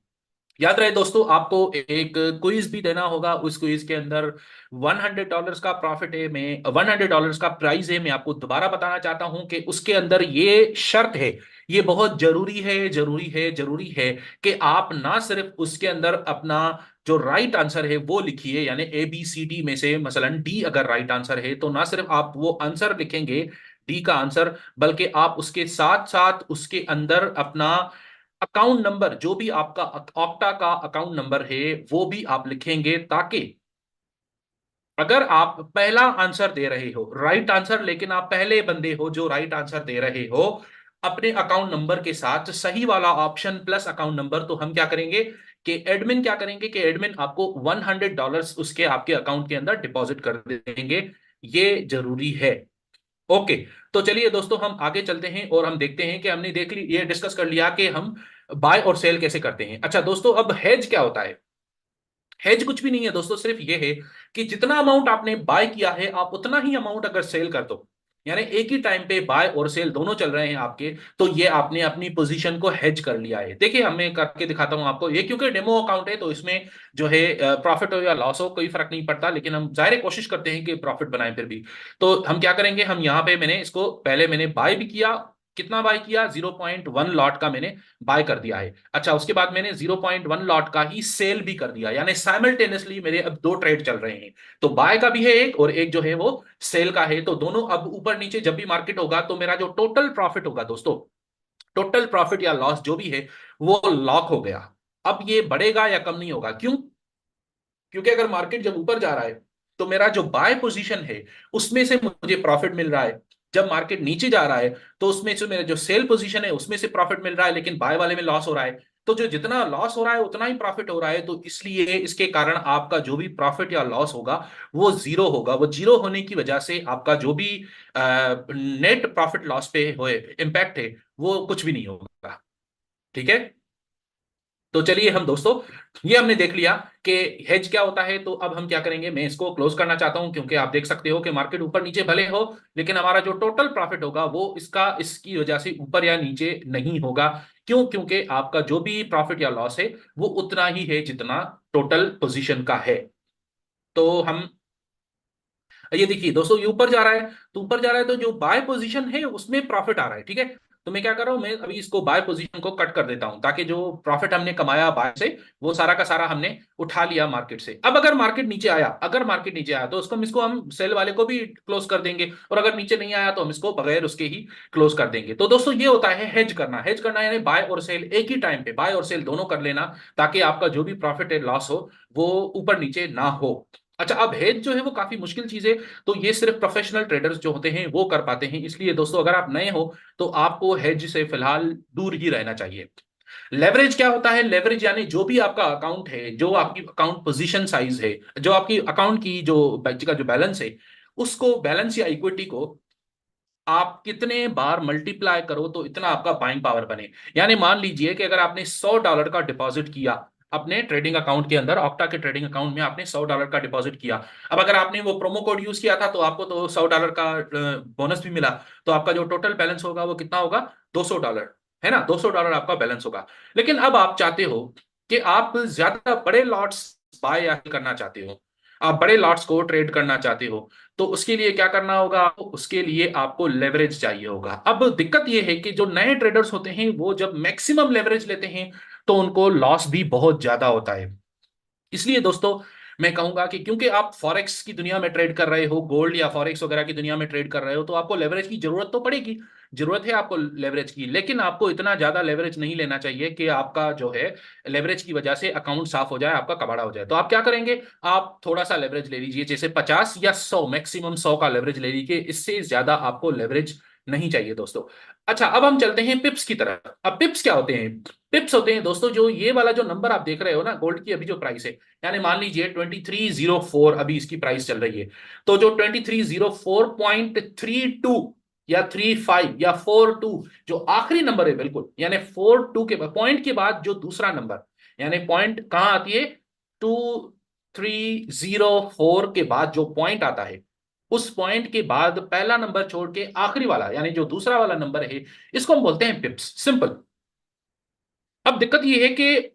याद रहे दोस्तों, आपको एक क्विज भी देना होगा। उस क्विज के अंदर $100 का प्रॉफिट है, मैं $100 का प्राइज है। मैं आपको दोबारा बताना चाहता हूं कि उसके अंदर ये शर्त है, ये बहुत जरूरी है, जरूरी है, जरूरी है कि आप ना सिर्फ उसके अंदर अपना जो राइट आंसर है वो लिखिए, यानी ABCD में से मसलन डी अगर राइट आंसर है, तो ना सिर्फ आप वो आंसर लिखेंगे, डी का आंसर, बल्कि आप उसके साथ साथ उसके अंदर अपना अकाउंट नंबर, जो भी आपका ऑक्टा का अकाउंट नंबर है वो भी आप लिखेंगे, ताकि अगर आप पहला आंसर दे रहे हो राइट आंसर, लेकिन आप पहले बंदे हो जो राइट आंसर दे रहे हो अपने अकाउंट नंबर के साथ सही वाला ऑप्शन प्लस अकाउंट नंबर, तो हम क्या करेंगे कि एडमिन क्या करेंगे कि एडमिन आपको $100 उसके आपके अकाउंट के अंदर डिपॉजिट कर देंगे। ये जरूरी है। ओके। तो चलिए दोस्तों हम आगे चलते हैं और हम देखते हैं कि हमने देख ली, ये डिस्कस कर लिया कि हम बाय और सेल कैसे करते हैं। अच्छा दोस्तों, अब हेज क्या होता है। हेज कुछ भी नहीं है दोस्तों, सिर्फ ये है कि जितना अमाउंट आपने बाय किया है आप उतना ही अमाउंट अगर सेल कर दो, यानी एक ही टाइम पे बाय और सेल दोनों चल रहे हैं आपके, तो ये आपने अपनी पोजीशन को हेज कर लिया है। देखिए हम मैं करके दिखाता हूं आपको ये, क्योंकि डेमो अकाउंट है तो इसमें जो है प्रॉफिट हो या लॉस हो कोई फर्क नहीं पड़ता, लेकिन हम जाहिर है कोशिश करते हैं कि प्रॉफिट बनाए फिर भी। तो हम क्या करेंगे, हम यहाँ पे मैंने इसको पहले मैंने बाय भी किया, कितना बाय किया, 0.1 लॉट का मैंने बाय कर दिया है। अच्छा, उसके बाद मैंने 0.1 लॉट का ही सेल भी कर दिया, यानी साइमल्टेनियसली मेरे अब दो ट्रेड चल रहे हैं। तो बाय का भी है एक, और एक जो है वो सेल का है। तो दोनों अब ऊपर नीचे जब भी मार्केट होगा तो मेरा जो टोटल प्रॉफिट होगा दोस्तों, टोटल प्रॉफिट या लॉस जो भी है वो लॉक हो गया। अब ये बढ़ेगा या कम नहीं होगा, क्यों? क्योंकि अगर मार्केट जब ऊपर जा रहा है तो मेरा जो बाय पोजीशन है उसमें से मुझे प्रॉफिट मिल रहा है, जब मार्केट नीचे जा रहा है तो उसमें से मेरा जो सेल पोजीशन है उसमें से प्रॉफिट मिल रहा है, लेकिन बाय वाले में लॉस हो रहा है। तो जो जितना लॉस हो रहा है उतना ही प्रॉफिट हो रहा है, तो इसलिए इसके कारण आपका जो भी प्रॉफिट या लॉस होगा वो जीरो होगा। वो जीरो होने की वजह से आपका जो भी नेट प्रॉफिट लॉस पे होए इम्पैक्ट है वो कुछ भी नहीं होगा। ठीक है, तो चलिए हम दोस्तों, ये हमने देख लिया कि हेज क्या होता है। तो अब हम क्या करेंगे, मैं इसको क्लोज करना चाहता हूं, क्योंकि आप देख सकते हो कि मार्केट ऊपर नीचे भले हो, लेकिन हमारा जो टोटल प्रॉफिट होगा वो इसका इसकी वजह से ऊपर या नीचे नहीं होगा। क्यों? क्योंकि आपका जो भी प्रॉफिट या लॉस है वो उतना ही है जितना टोटल पोजीशन का है। तो हम ये देखिए दोस्तों, ये ऊपर जा रहा है, तो ऊपर जा रहा है तो जो बाय पोजीशन है उसमें प्रॉफिट आ रहा है। ठीक है, तो मैं क्या कर रहा हूं, मैं अभी इसको बाय पोजीशन को कट कर देता हूं, ताकि जो प्रॉफिट हमने कमाया बाय से वो सारा का सारा हमने उठा लिया मार्केट से। अब अगर मार्केट नीचे आया, अगर मार्केट नीचे आया तो उसको हम इसको हम सेल वाले को भी क्लोज कर देंगे, और अगर नीचे नहीं आया तो हम इसको बगैर उसके ही क्लोज कर देंगे। तो दोस्तों ये होता है हेज करना। हेज करना यानी बाय और सेल एक ही टाइम पे, बाय और सेल दोनों कर लेना, ताकि आपका जो भी प्रॉफिट है लॉस हो वो ऊपर नीचे ना हो। अच्छा, अब हेज जो है वो काफी मुश्किल चीज है, तो ये सिर्फ प्रोफेशनल ट्रेडर्स जो होते हैं वो कर पाते हैं। इसलिए दोस्तों अगर आप नए हो तो आपको हेज से फिलहाल दूर ही रहना चाहिए। लेवरेज क्या होता है? लेवरेज यानी जो भी आपका अकाउंट है, जो आपकी अकाउंट पोजीशन साइज है, जो आपकी अकाउंट की जो का जो बैलेंस है, उसको बैलेंस या इक्विटी को आप कितने बार मल्टीप्लाई करो तो इतना आपका बाइंग पावर बने। यानी मान लीजिए कि अगर आपने $100 का डिपॉजिट किया अपने ट्रेडिंग अकाउंट के अंदर, ऑक्टा के ट्रेडिंग अकाउंट में आपने $100 का डिपॉजिट किया। अब अगर आपने वो प्रोमो कोड यूज किया था तो आपको तो $100 का बोनस भी मिला, तो आपका जो टोटल बैलेंस होगा वो कितना होगा? $200, है ना? $200 आपका बैलेंस होगा। लेकिन अब आप चाहते हो कि आप ज्यादा बड़े लॉट्स बाय या करना चाहते हो, आप बड़े लॉट्स को ट्रेड करना चाहते हो, तो उसके लिए क्या करना होगा? उसके लिए आपको लेवरेज चाहिए होगा। अब दिक्कत यह है कि जो नए ट्रेडर्स होते हैं वो जब मैक्सिमम लेवरेज लेते हैं तो उनको लॉस भी बहुत ज्यादा होता है। इसलिए दोस्तों मैं कहूंगा कि क्योंकि आप फॉरेक्स की दुनिया में ट्रेड कर रहे हो, गोल्ड या फॉरेक्स वगैरह की दुनिया में ट्रेड कर रहे हो, तो आपको लेवरेज की जरूरत तो पड़ेगी, जरूरत है आपको लेवरेज की, लेकिन आपको इतना ज्यादा लेवरेज नहीं लेना चाहिए कि आपका जो है लेवरेज की वजह से अकाउंट साफ हो जाए, आपका कबाड़ा हो जाए। तो आप क्या करेंगे, आप थोड़ा सा लेवरेज ले लीजिए, जैसे 50 या 100, मैक्सिमम 100 का लेवरेज ले लीजिए, इससे ज्यादा आपको लेवरेज नहीं चाहिए दोस्तों। अच्छा, अब हम चलते हैं पिप्स की तरफ। अब पिप्स क्या होते हैं? पिप्स होते हैं दोस्तों जो ये वाला जो नंबर आप देख रहे हो ना, गोल्ड की अभी जो प्राइस है, यानी मान लीजिए 2304 अभी इसकी प्राइस चल रही है, तो जो 2304.32 या 35 या 42, जो आखिरी नंबर है बिल्कुल, यानी 42 के बाद पॉइंट के बाद जो दूसरा नंबर, यानी पॉइंट कहां आती है, 2304 के बाद जो पॉइंट आता है, उस पॉइंट के बाद पहला नंबर छोड़ के आखिरी वाला यानी जो दूसरा वाला नंबर है, इसको हम बोलते हैं पिप्स, सिंपल। अब दिक्कत यह है कि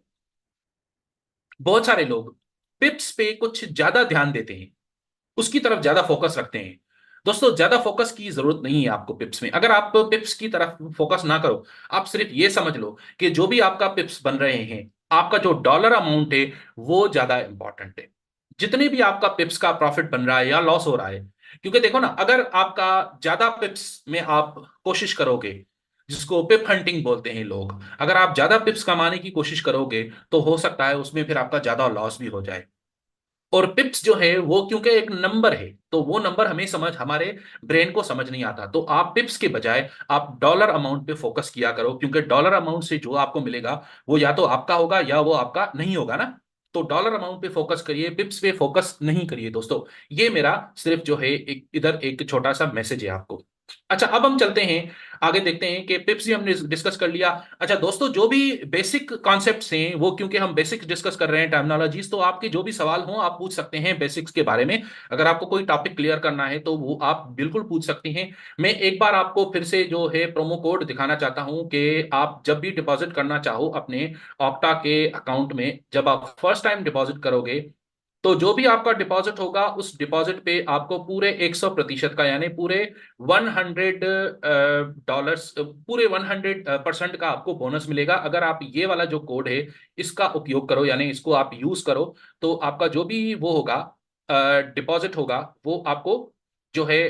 बहुत सारे लोग पिप्स पे कुछ ज्यादा ध्यान देते हैं, उसकी तरफ ज्यादा फोकस रखते हैं। दोस्तों ज्यादा फोकस की जरूरत नहीं है आपको पिप्स में। अगर आप पिप्स की तरफ फोकस ना करो, आप सिर्फ ये समझ लो कि जो भी आपका पिप्स बन रहे हैं, आपका जो डॉलर अमाउंट है वो ज्यादा इंपॉर्टेंट है। जितने भी आपका पिप्स का प्रॉफिट बन रहा है या लॉस हो रहा है, क्योंकि देखो ना, अगर आपका ज्यादा पिप्स में आप कोशिश करोगे, जिसको पिप हंटिंग बोलते हैं लोग, अगर आप ज्यादा पिप्स कमाने की कोशिश करोगे तो हो सकता है उसमें फिर आपका ज्यादा लॉस भी हो जाए। और पिप्स जो है वो क्योंकि एक नंबर है, तो वो नंबर हमें समझ हमारे ब्रेन को समझ नहीं आता, तो आप पिप्स के बजाय आप डॉलर अमाउंट पे फोकस किया करो, क्योंकि डॉलर अमाउंट से जो आपको मिलेगा वो या तो आपका होगा या वो आपका नहीं होगा ना। तो डॉलर अमाउंट पे फोकस करिए, पिप्स पे फोकस नहीं करिए दोस्तों। ये मेरा सिर्फ जो है एक इधर एक छोटा सा मैसेज है आपको। अच्छा, अब हम चलते हैं आगे, देखते हैं कि पिप्स भी हमने डिस्कस कर लिया। अच्छा दोस्तों, जो भी बेसिक कॉन्सेप्ट्स हैं वो, क्योंकि हम बेसिक्स डिस्कस कर रहे हैं, टर्मिनोलॉजीज, तो आपके जो भी सवाल हों आप पूछ सकते हैं बेसिक्स के बारे में। अगर आपको कोई टॉपिक क्लियर करना है तो वो आप बिल्कुल पूछ सकते हैं। मैं एक बार आपको फिर से जो है प्रोमो कोड दिखाना चाहता हूं कि आप जब भी डिपॉजिट करना चाहो अपने ऑक्टा के अकाउंट में, जब आप फर्स्ट टाइम डिपॉजिट करोगे, तो जो भी आपका डिपॉजिट होगा उस डिपॉजिट पे आपको पूरे 100% का, यानी पूरे 100 डॉलर्स, पूरे 100% का आपको बोनस मिलेगा अगर आप ये वाला जो कोड है इसका उपयोग करो, यानी इसको आप यूज करो। तो आपका जो भी वो होगा, डिपॉजिट होगा, वो आपको जो है,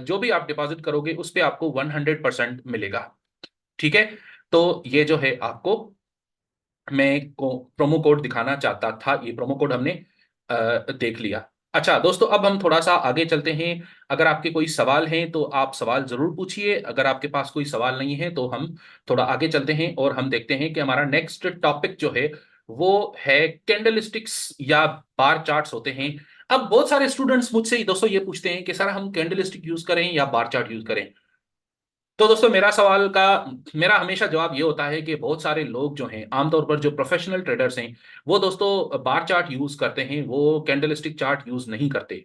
जो भी आप डिपॉजिट करोगे उस पे आपको 100% मिलेगा। ठीक है। तो ये जो है आपको मैं प्रोमो कोड दिखाना चाहता था, ये प्रोमो कोड हमने देख लिया। अच्छा दोस्तों, अब हम थोड़ा सा आगे चलते हैं। अगर आपके कोई सवाल हैं तो आप सवाल जरूर पूछिए, अगर आपके पास कोई सवाल नहीं है तो हम थोड़ा आगे चलते हैं और हम देखते हैं कि हमारा नेक्स्ट टॉपिक जो है वो है कैंडलस्टिक्स या बार चार्ट्स होते हैं। अब बहुत सारे स्टूडेंट्स मुझसे दोस्तों ये पूछते हैं कि सर हम कैंडलस्टिक यूज करें या बार चार्ट यूज करें। तो दोस्तों मेरा हमेशा जवाब ये होता है कि बहुत सारे लोग जो हैं, आमतौर पर जो प्रोफेशनल ट्रेडर्स हैं, वो दोस्तों बार चार्ट यूज करते हैं, वो कैंडलस्टिक चार्ट यूज नहीं करते।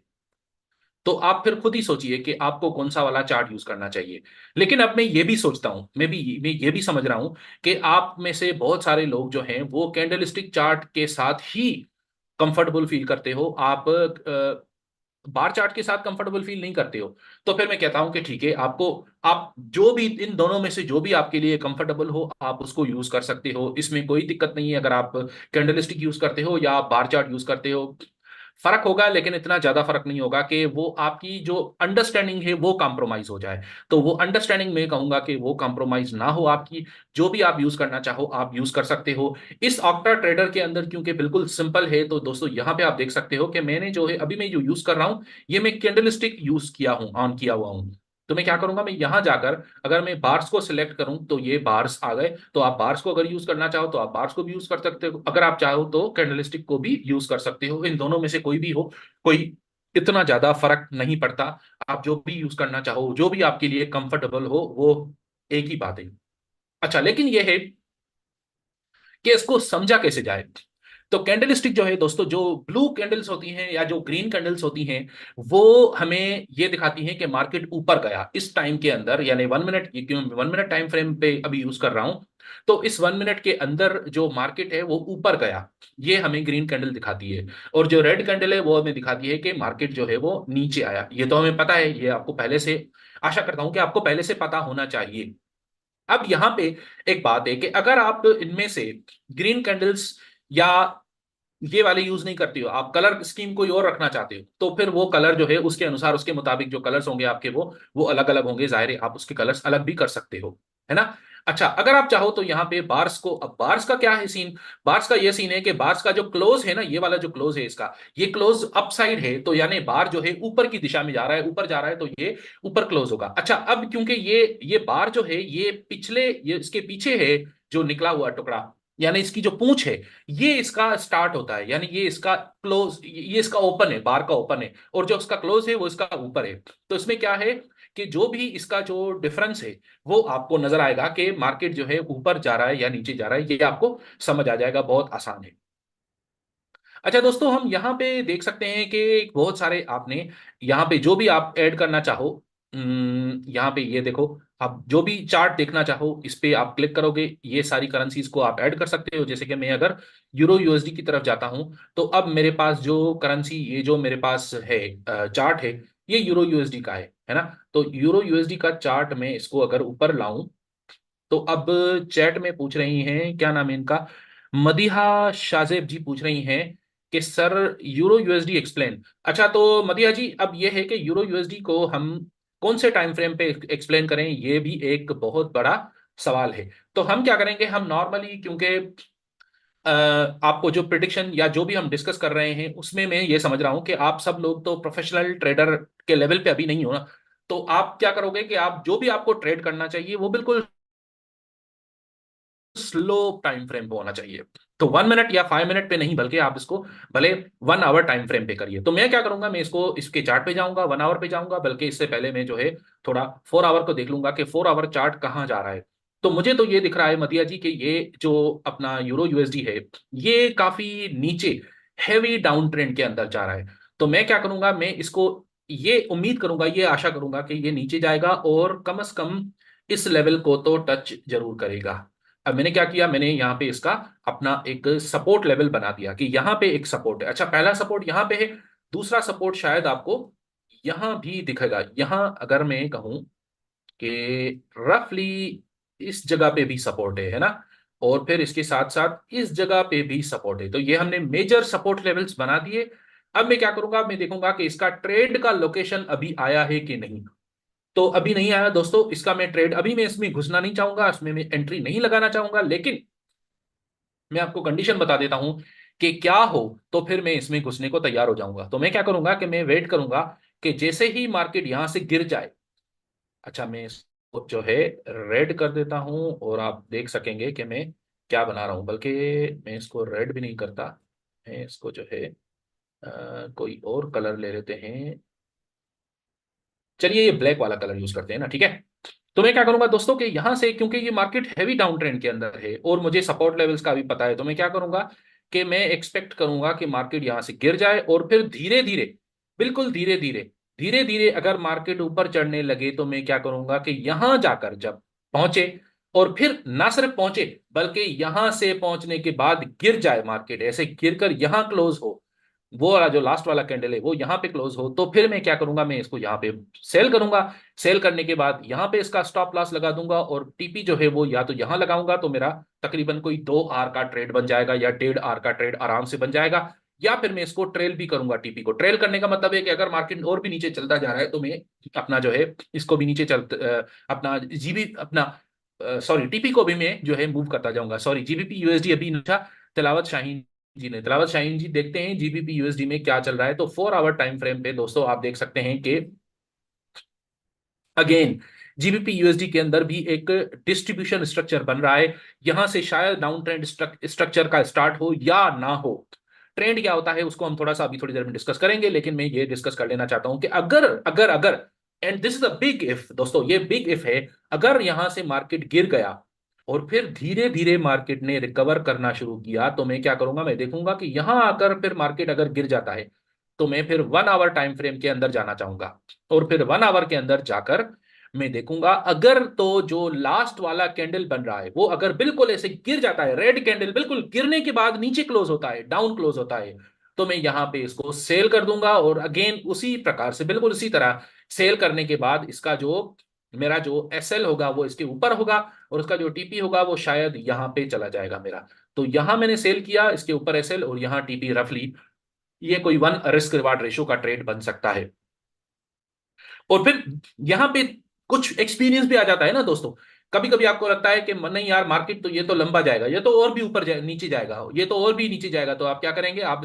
तो आप फिर खुद ही सोचिए कि आपको कौन सा वाला चार्ट यूज करना चाहिए। लेकिन अब मैं ये भी सोचता हूं, मैं ये भी समझ रहा हूं कि आप में से बहुत सारे लोग जो हैं वो कैंडलस्टिक चार्ट के साथ ही कंफर्टेबल फील करते हो, आप बार चार्ट के साथ कंफर्टेबल फील नहीं करते हो। तो फिर मैं कहता हूं कि ठीक है, आपको, आप जो भी इन दोनों में से जो भी आपके लिए कंफर्टेबल हो आप उसको यूज कर सकते हो, इसमें कोई दिक्कत नहीं है। अगर आप कैंडलस्टिक यूज करते हो या आप बार चार्ट यूज करते हो, फर्क होगा लेकिन इतना ज्यादा फर्क नहीं होगा कि वो आपकी जो अंडरस्टैंडिंग है वो कॉम्प्रोमाइज हो जाए। तो वो अंडरस्टैंडिंग में कहूंगा कि वो कॉम्प्रोमाइज ना हो आपकी, जो भी आप यूज करना चाहो आप यूज कर सकते हो। इस ऑक्टा ट्रेडर के अंदर क्योंकि बिल्कुल सिंपल है, तो दोस्तों यहाँ पे आप देख सकते हो कि मैंने जो है अभी मैं जो यूज कर रहा हूँ, ये मैं कैंडलस्टिक यूज किया हूँ, ऑन किया हुआ हूँ। तो मैं क्या करूंगा, मैं यहां जाकर अगर मैं बार्स को सिलेक्ट करूं तो ये बार्स आ गए। तो आप बार्स को अगर यूज करना चाहो तो आप बार्स को भी यूज कर सकते हो, अगर आप चाहो तो कैंडलस्टिक को भी यूज कर सकते हो। इन दोनों में से कोई भी हो, कोई इतना ज्यादा फर्क नहीं पड़ता। आप जो भी यूज करना चाहो, जो भी आपके लिए कंफर्टेबल हो, वो एक ही बात है। अच्छा, लेकिन ये है कि इसको समझा कैसे जाए। तो कैंडलस्टिक जो है दोस्तों, जो ब्लू कैंडल्स होती हैं या जो ग्रीन कैंडल्स होती हैं, वो हमें ये दिखाती हैं कि मार्केट ऊपर गया इस टाइम के अंदर, यानी 1 मिनट, क्यों 1 मिनट टाइम फ्रेम पे अभी यूज कर रहा हूं। तो इस 1 मिनट के अंदर जो मार्केट है वो ऊपर गया, ये हमें ग्रीन कैंडल दिखाती है। और जो रेड कैंडल है वो हमें दिखाती है कि मार्केट जो है वो नीचे आया। ये तो हमें पता है, ये आपको पहले से, आशा करता हूं कि आपको पहले से पता होना चाहिए। अब यहाँ पे एक बात है कि अगर आप इनमें से ग्रीन कैंडल्स या ये वाले यूज नहीं करते हो, आप कलर स्कीम कोई और रखना चाहते हो, तो फिर वो कलर जो है उसके अनुसार, उसके मुताबिक जो कलर्स होंगे आपके वो अलग अलग होंगे। जाहिर है आप उसके कलर्स अलग भी कर सकते हो, है ना। अच्छा, अगर आप चाहो तो यहाँ पे बार्स को, अब बार्स का क्या है सीन, बार्स का ये सीन है कि बार्स का जो क्लोज है ना, ये वाला जो क्लोज है इसका, ये क्लोज अप साइड है, तो यानी बार जो है ऊपर की दिशा में जा रहा है, ऊपर जा रहा है, तो ये ऊपर क्लोज होगा। अच्छा, अब क्योंकि ये बार जो है ये पिछले, ये इसके पीछे है, जो निकला हुआ टुकड़ा, यानी इसकी जो पूंछ है, ये इसका स्टार्ट होता है, यानी ये इसका क्लोज, ये इसका ओपन है, बार का ओपन है, और जो इसका क्लोज है वो इसका ऊपर है। तो इसमें क्या है कि जो भी इसका जो डिफरेंस है वो आपको नजर आएगा कि मार्केट जो है ऊपर जा रहा है या नीचे जा रहा है, ये आपको समझ आ जाएगा, बहुत आसान है। अच्छा दोस्तों, हम यहाँ पे देख सकते हैं कि बहुत सारे आपने यहाँ पे जो भी आप ऐड करना चाहो, यहाँ पे ये देखो, आप जो भी चार्ट देखना चाहो इस पे आप क्लिक करोगे, ये सारी करेंसीज को आप ऐड कर सकते हो। जैसे कि मैं अगर यूरो यूएसडी की तरफ जाता हूँ, तो अब मेरे पास जो करेंसी, ये जो मेरे पास है चार्ट है, ये यूरो यूएसडी का है ना। तो यूरो यूएसडी का चार्ट में इसको अगर ऊपर लाऊं, तो अब चैट में पूछ रही हैं, क्या नाम है इनका, मदीहा शाजेब जी पूछ रही हैं कि सर यूरो यूएसडी एक्सप्लेन। अच्छा, तो मदीहा जी, अब ये है कि यूरो यूएसडी को हम कौन से टाइम फ्रेम पे एक्सप्लेन करें, ये भी एक बहुत बड़ा सवाल है। तो हम क्या करेंगे, हम नॉर्मली, क्योंकि आपको जो प्रिडिक्शन या जो भी हम डिस्कस कर रहे हैं उसमें मैं ये समझ रहा हूं कि आप सब लोग तो प्रोफेशनल ट्रेडर के लेवल पे अभी नहीं हो ना। तो आप क्या करोगे कि आप जो भी आपको ट्रेड करना चाहिए वो बिल्कुल स्लो टाइम फ्रेम पे होना चाहिए। तो 1 मिनट या 5 मिनट पे नहीं, बल्कि आप इसको भले 1 आवर टाइम फ्रेम पे करिए। तो मैं क्या करूंगा, मैं इसको इसके चार्ट पे जाऊंगा, 1 आवर पे जाऊंगा, बल्कि इससे पहले मैं जो है थोड़ा 4 आवर को देख लूंगा कि 4 आवर चार्ट कहाँ जा रहा है। तो मुझे तो ये दिख रहा है मतिया जी कि ये जो अपना यूरो यूएसडी है, ये काफी नीचे हैवी डाउन ट्रेंड के अंदर जा रहा है। तो मैं क्या करूंगा, मैं इसको ये उम्मीद करूंगा, ये आशा करूंगा कि ये नीचे जाएगा और कम से कम इस लेवल को तो टच जरूर करेगा। अब मैंने क्या किया, मैंने यहाँ पे इसका अपना एक सपोर्ट लेवल बना दिया कि यहाँ पे एक सपोर्ट है। अच्छा, पहला सपोर्ट यहाँ पे है, दूसरा सपोर्ट शायद आपको यहाँ भी दिखेगा। यहाँ अगर मैं कहूँ कि रफली इस जगह पे भी सपोर्ट है ना, और फिर इसके साथ साथ इस जगह पे भी सपोर्ट है। तो ये हमने मेजर सपोर्ट लेवल्स बना दिए। अब मैं क्या करूंगा, मैं देखूंगा कि इसका ट्रेड का लोकेशन अभी आया है कि नहीं। तो अभी नहीं आया दोस्तों इसका, मैं ट्रेड अभी मैं इसमें घुसना नहीं चाहूंगा, इसमें मैं एंट्री नहीं लगाना चाहूंगा, लेकिन मैं आपको कंडीशन बता देता हूं कि क्या हो तो फिर मैं इसमें घुसने को तैयार हो जाऊंगा। तो मैं क्या करूंगा कि मैं वेट करूंगा कि जैसे ही मार्केट यहां से गिर जाए। अच्छा, मैं इसको जो है रेड कर देता हूं और आप देख सकेंगे कि मैं क्या बना रहा हूं, बल्कि मैं इसको रेड भी नहीं करता, मैं इसको जो है कोई और कलर ले लेते हैं। चलिए ये ब्लैक वाला कलर यूज करते हैं ना, ठीक है। तो मैं क्या करूंगा दोस्तों कि यहां से, क्योंकि ये मार्केट हैवी डाउन ट्रेंड के अंदर है और मुझे सपोर्ट लेवल्स का भी पता है, तो मैं क्या करूंगा कि मैं एक्सपेक्ट करूंगा कि मार्केट यहां से गिर जाए और फिर धीरे धीरे, बिल्कुल धीरे धीरे, धीरे धीरे अगर मार्केट ऊपर चढ़ने लगे तो मैं क्या करूंगा कि यहां जाकर जब पहुंचे, और फिर ना सिर्फ पहुंचे बल्कि यहां से पहुंचने के बाद गिर जाए मार्केट, ऐसे गिरकर यहां क्लोज हो, वो वाला जो लास्ट वाला कैंडल है वो यहाँ पे क्लोज हो, तो फिर मैं क्या करूंगा, मैं इसको यहाँ पे सेल करूंगा। सेल करने के बाद यहाँ पे इसका स्टॉप लॉस लगा दूंगा और टीपी जो है वो या तो यहाँ लगाऊंगा, तो मेरा तकरीबन कोई 2 आवर का ट्रेड बन जाएगा या 1.5 आवर का ट्रेड आराम से बन जाएगा। या फिर मैं इसको ट्रेल भी करूंगा। टीपी को ट्रेल करने का मतलब है कि अगर मार्केट और भी नीचे चलता जा रहा है तो मैं अपना जो है इसको भी नीचे अपना जीबी अपना सॉरी टीपी को भी मैं जो है मूव करता जाऊंगा। सॉरी, जीबीपी यूएसडी अभी नीचा। तिलावत शाहीन जी ने, तिलावत शाहीन जी, देखते हैं जीबीपी यूएसडी में क्या चल रहा है। तो 4 आवर टाइम फ्रेम पे दोस्तों आप देख सकते हैं कि अगेन जीबीपी यूएसडी के अंदर भी एक डिस्ट्रीब्यूशन स्ट्रक्चर बन रहा है। यहां से शायद डाउन ट्रेंड स्ट्रक्चर का स्टार्ट हो या ना हो। ट्रेंड क्या होता है उसको हम थोड़ा सा अभी थोड़ी देर में डिस्कस करेंगे, लेकिन मैं ये डिस्कस कर लेना चाहता हूं कि अगर अगर अगर and this is a big if दोस्तों, ये बिग इफ है, अगर यहां से मार्केट गिर गया और फिर धीरे धीरे मार्केट ने रिकवर करना शुरू किया, तो मैं क्या करूंगा, मैं देखूंगा कि यहां आकर फिर मार्केट अगर गिर जाता है तो मैं फिर 1 आवर टाइम फ्रेम के अंदर जाना चाहूंगा। और फिर 1 आवर के अंदर जाकर मैं देखूंगा अगर तो जो लास्ट वाला कैंडल बन रहा है वो अगर बिल्कुल ऐसे गिर जाता है, रेड कैंडल बिल्कुल गिरने के बाद नीचे क्लोज होता है, डाउन क्लोज होता है, तो मैं यहां पे इसको सेल कर दूंगा। और अगेन उसी प्रकार से, बिल्कुल उसी तरह सेल करने के बाद इसका जो मेरा जो एसएल होगा वो इसके ऊपर होगा और उसका जो टीपी होगा वो शायद यहां पे चला जाएगा मेरा। तो यहां मैंने सेल किया, इसके ऊपर एसएल और यहाँ टीपी, रफली ये कोई 1 रिस्क रिवार्ड रेशो का ट्रेड बन सकता है। और फिर यहाँ पे कुछ एक्सपीरियंस भी आ जाता है ना दोस्तों। कभी कभी आपको लगता है कि नहीं यार, मार्केट तो ये तो लंबा जाएगा, ये तो और भी नीचे जाएगा, ये तो और भी नीचे जाएगा, तो आप क्या करेंगे, आप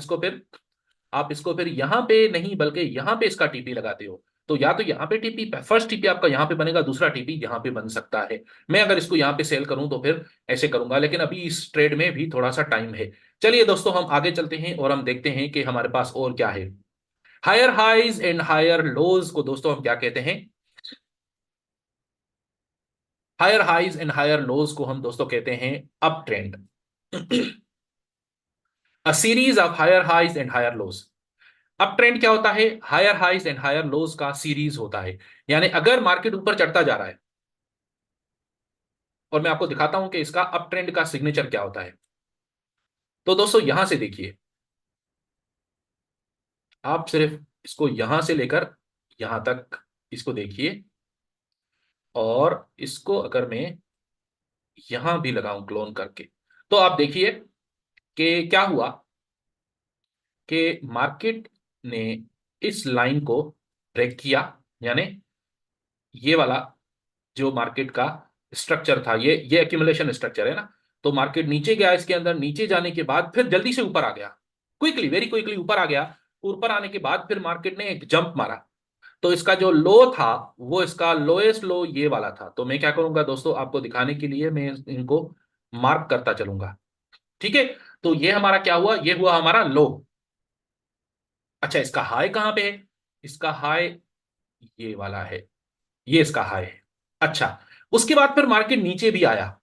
इसको फिर यहाँ पे नहीं बल्कि यहाँ पे इसका टीपी लगाते हो। तो या तो यहाँ पे टीपी, फर्स्ट टीपी आपका यहाँ पे बनेगा, दूसरा टीपी यहाँ पे बन सकता है। मैं अगर इसको यहाँ पे सेल करूं तो फिर ऐसे करूंगा, लेकिन अभी इस ट्रेड में भी थोड़ा सा टाइम है। चलिए दोस्तों हम आगे चलते हैं और हम देखते हैं कि हमारे पास और क्या है। Higher highs and higher lows को दोस्तों हम क्या कहते हैं, higher highs and higher lows को हम दोस्तों कहते हैं up trend. A series of higher highs and higher lows. Up trend क्या होता है, higher highs and higher lows का सीरीज होता है। यानी अगर मार्केट ऊपर चढ़ता जा रहा है, और मैं आपको दिखाता हूं कि इसका अप ट्रेंड का सिग्नेचर क्या होता है। तो दोस्तों यहां से देखिए, आप सिर्फ इसको यहां से लेकर यहां तक इसको देखिए, और इसको अगर मैं यहां भी लगाऊं क्लोन करके, तो आप देखिए कि क्या हुआ कि मार्केट ने इस लाइन को ब्रेक किया। यानी ये वाला जो मार्केट का स्ट्रक्चर था, ये एक्यूमुलेशन स्ट्रक्चर है ना, तो मार्केट नीचे गया, इसके अंदर नीचे जाने के बाद फिर जल्दी से ऊपर आ गया, क्विकली, वेरी क्विकली ऊपर आ गया। ऊपर आने के बाद फिर मार्केट ने एक जंप मारा, तो इसका जो लो था वो इसका लोएस्ट लो ये वाला था। तो मैं क्या करूंगा दोस्तों, आपको दिखाने के लिए मैं इनको मार्क करता चलूंगा, ठीक है। तो ये हमारा क्या हुआ, ये हुआ हमारा लो। अच्छा, इसका हाई कहां पे है? इसका हाई ये वाला है, ये इसका हाई है। अच्छा, उसके बाद फिर मार्केट नीचे भी आया,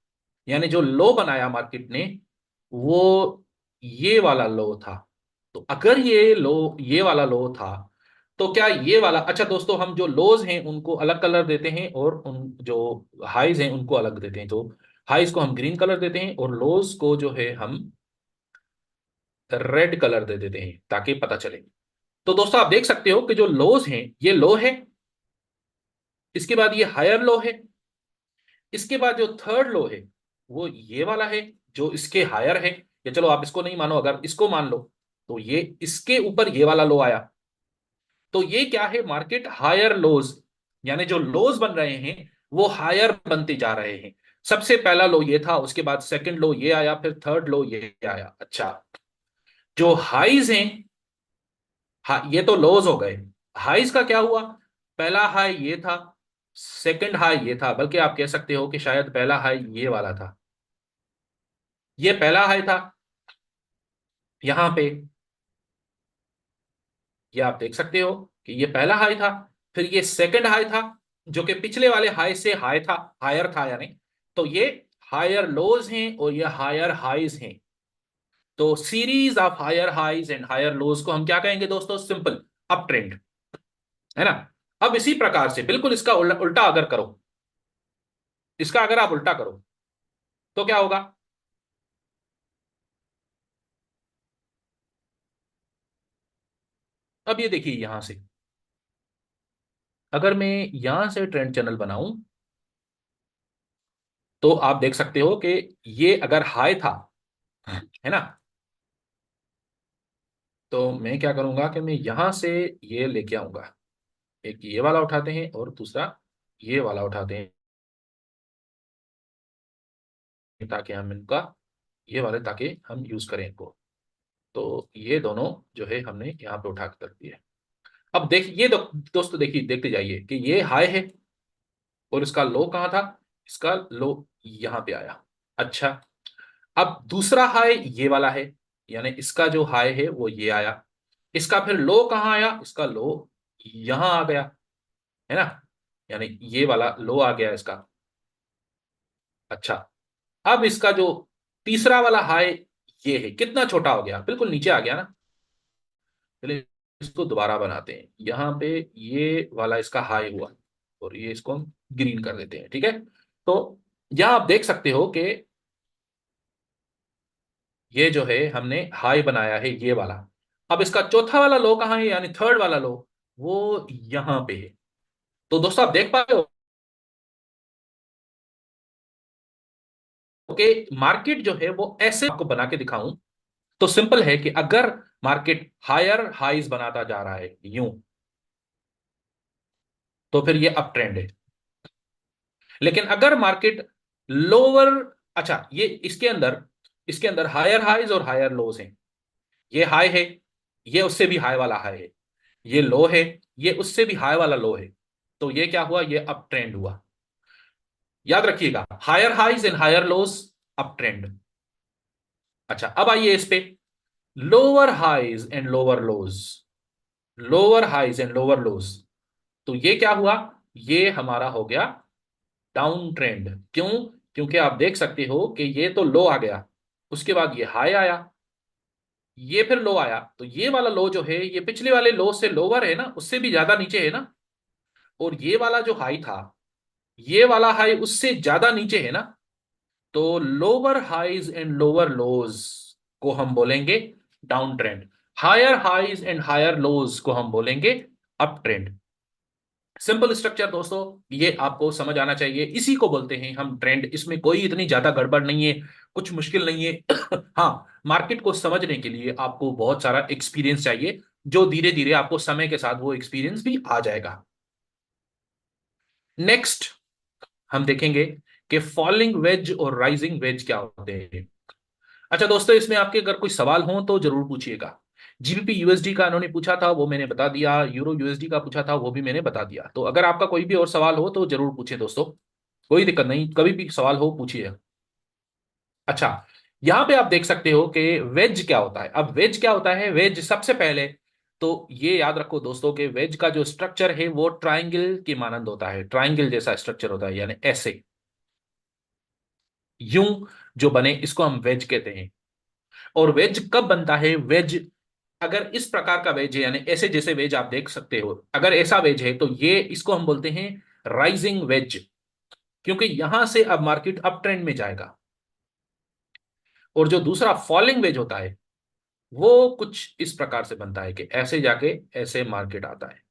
यानी जो लो बनाया मार्केट ने वो ये वाला लो था। तो अगर ये लो, ये वाला लो था, तो क्या ये वाला, अच्छा दोस्तों, हम जो लोज हैं उनको अलग कलर देते हैं और उन जो हाईज हैं उनको अलग देते हैं। तो हाईज को हम ग्रीन कलर देते हैं और लोज को जो है हम रेड कलर दे देते हैं ताकि पता चले। तो दोस्तों आप देख सकते हो कि जो लोज हैं ये लो है, इसके बाद ये हायर लो है, इसके बाद जो थर्ड लो है वो ये वाला है जो इसके हायर है। या चलो आप इसको नहीं मानो, अगर इसको मान लो तो ये इसके ऊपर ये वाला लो आया। तो ये क्या है, मार्केट हायर लोज, यानी जो लोज बन रहे हैं वो हायर बनते जा रहे हैं। सबसे पहला लो ये था, उसके बाद सेकंड लो ये आया, फिर थर्ड लो ये आया। अच्छा, जो हाईज हैं, ये तो लोज हो गए। हाईज का क्या हुआ, पहला हाई ये था, सेकंड हाई ये था, बल्कि आप कह सकते हो कि शायद पहला हाई ये वाला था। ये पहला हाई था यहां पे, ये आप देख सकते हो कि ये पहला हाई था। फिर ये सेकंड हाई था जो कि पिछले वाले हाई से हाई था, हायर था यानी। तो ये हायर लोज हैं और ये हायर हाईज हैं। तो series of higher highs and higher lows को हम क्या कहेंगे दोस्तों, सिंपल अप ट्रेंड, है ना। अब इसी प्रकार से बिल्कुल इसका उल्टा अगर करो, इसका अगर आप उल्टा करो तो क्या होगा। अब ये देखिए यहां से, अगर मैं यहां से ट्रेंड चैनल बनाऊं तो आप देख सकते हो कि ये अगर हाई था, है ना, तो मैं क्या करूंगा कि मैं यहां से ये लेके आऊंगा। एक ये वाला उठाते हैं और दूसरा ये वाला उठाते हैं, ताकि हम इनका, ये वाले ताकि हम यूज करें इनको। तो ये दोनों जो है हमने यहाँ पे उठा कर रख दिए। अब देख ये दोस्तों देखिए, देखते जाइए कि ये हाई है और इसका लो कहाँ था, इसका लो यहाँ पे आया। अच्छा, अब दूसरा हाई ये वाला है, यानी इसका जो हाई है वो ये आया। इसका फिर लो कहाँ आया, इसका लो यहाँ आ गया, है ना, यानी ये वाला लो आ गया इसका। अच्छा, अब इसका जो तीसरा वाला हाई ये है, कितना छोटा हो गया, बिल्कुल नीचे आ गया ना। चलिए इसको दोबारा बनाते हैं, यहाँ पे ये वाला इसका हाई हुआ और ये इसको हम ग्रीन कर देते हैं, ठीक है। तो यहाँ आप देख सकते हो कि ये जो है हमने हाई बनाया है ये वाला। अब इसका चौथा वाला लो कहाँ है, यानी थर्ड वाला लो, वो यहाँ पे है। तो दोस्तों आप देख पा रहे हो कि मार्केट जो है वो ऐसे आपको बना के दिखाऊं तो सिंपल है कि अगर मार्केट हायर हाईज बनाता जा रहा है यूं, तो फिर ये अप ट्रेंड है। लेकिन अगर मार्केट लोअर, अच्छा ये इसके अंदर हायर हाईज और हायर लोज हैं। ये हाई है, ये उससे भी हाई वाला हाई है, ये लो है, ये उससे भी हाई वाला लो है। तो ये क्या हुआ, ये अप ट्रेंड हुआ। याद रखिएगा, higher highs and higher lows, up trend. अच्छा, अब आइए इस पे, lower highs and lower lows, lower highs and lower lows. तो ये क्या हुआ, ये हमारा हो गया डाउन ट्रेंड। क्यों, क्योंकि आप देख सकते हो कि ये तो लो आ गया, उसके बाद ये हाई आया, ये फिर लो आया। तो ये वाला लो जो है ये पिछले वाले लो से लोअर है ना, उससे भी ज्यादा नीचे है ना। और ये वाला जो हाई था, ये वाला हाई उससे ज्यादा नीचे है ना। तो lower highs and lower lows को हम बोलेंगे down trend, higher highs and higher lows को हम बोलेंगे अप ट्रेंड। सिंपल स्ट्रक्चर दोस्तों, ये आपको समझ आना चाहिए, इसी को बोलते हैं हम ट्रेंड। इसमें कोई इतनी ज्यादा गड़बड़ नहीं है, कुछ मुश्किल नहीं है। हाँ, मार्केट को समझने के लिए आपको बहुत सारा एक्सपीरियंस चाहिए, जो धीरे धीरे आपको समय के साथ वो एक्सपीरियंस भी आ जाएगा। नेक्स्ट हम देखेंगे कि फॉलिंग वेज और राइजिंग वेज क्या होते हैं। अच्छा दोस्तों, इसमें आपके अगर कोई सवाल हो तो जरूर पूछिएगा। जीबीपी यूएसडी का इन्होंने पूछा था, वो मैंने बता दिया। यूरो यूएसडी का पूछा था, वो भी मैंने बता दिया। तो अगर आपका कोई भी और सवाल हो तो जरूर पूछे दोस्तों, कोई दिक्कत नहीं, कभी भी सवाल हो पूछिए। अच्छा, यहां पे आप देख सकते हो कि वेज क्या होता है। अब वेज क्या होता है, वेज सबसे पहले तो ये याद रखो दोस्तों कि वेज का जो स्ट्रक्चर है वो ट्राइंगल की मानंद होता है, ट्राइंगल जैसा स्ट्रक्चर होता है, यानी ऐसे यूं जो बने इसको हम वेज कहते हैं। और वेज कब बनता है, वेज अगर इस प्रकार का वेज है, यानी ऐसे जैसे वेज आप देख सकते हो, अगर ऐसा वेज है तो ये इसको हम बोलते हैं राइजिंग वेज, क्योंकि यहां से अब मार्केट अप ट्रेंड में जाएगा। और जो दूसरा फॉलिंग वेज होता है वो कुछ इस प्रकार से बनता है कि ऐसे जाके ऐसे मार्केट आता है।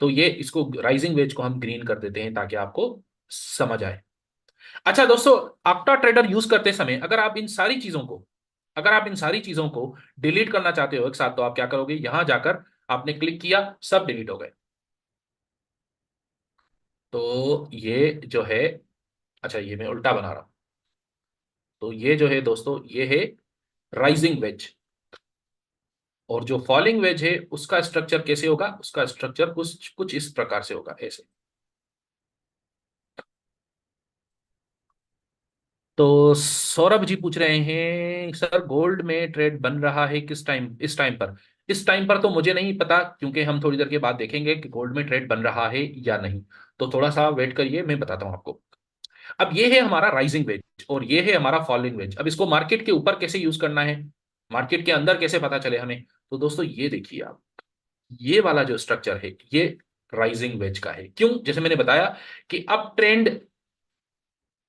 तो ये इसको राइजिंग वेज को हम ग्रीन कर देते हैं ताकि आपको समझ आए। अच्छा दोस्तों, ऑक्टा ट्रेडर यूज करते समय अगर आप इन सारी चीजों को डिलीट करना चाहते हो एक साथ, तो आप क्या करोगे, यहां जाकर आपने क्लिक किया, सब डिलीट हो गए। तो ये जो है, अच्छा ये मैं उल्टा बना रहा हूं। तो ये जो है दोस्तों, ये है राइजिंग वेज। और जो फॉलिंग वेज है उसका स्ट्रक्चर कैसे होगा, उसका स्ट्रक्चर कुछ कुछ इस प्रकार से होगा, ऐसे। तो सौरभ जी पूछ रहे हैं, सर गोल्ड में ट्रेड बन रहा है किस टाइम, इस टाइम पर तो मुझे नहीं पता, क्योंकि हम थोड़ी देर के बाद देखेंगे कि गोल्ड में ट्रेड बन रहा है या नहीं। तो थोड़ा सा वेट करिए, मैं बताता हूं आपको। अब ये है हमारा राइजिंग वेज और ये है हमारा फॉलिंग वेज। अब इसको मार्केट के ऊपर कैसे यूज करना है, मार्केट के अंदर कैसे पता चले हमें, तो दोस्तों ये देखिए आप, ये वाला जो स्ट्रक्चर है ये राइजिंग वेज का है। क्यों, जैसे मैंने बताया कि अब ट्रेंड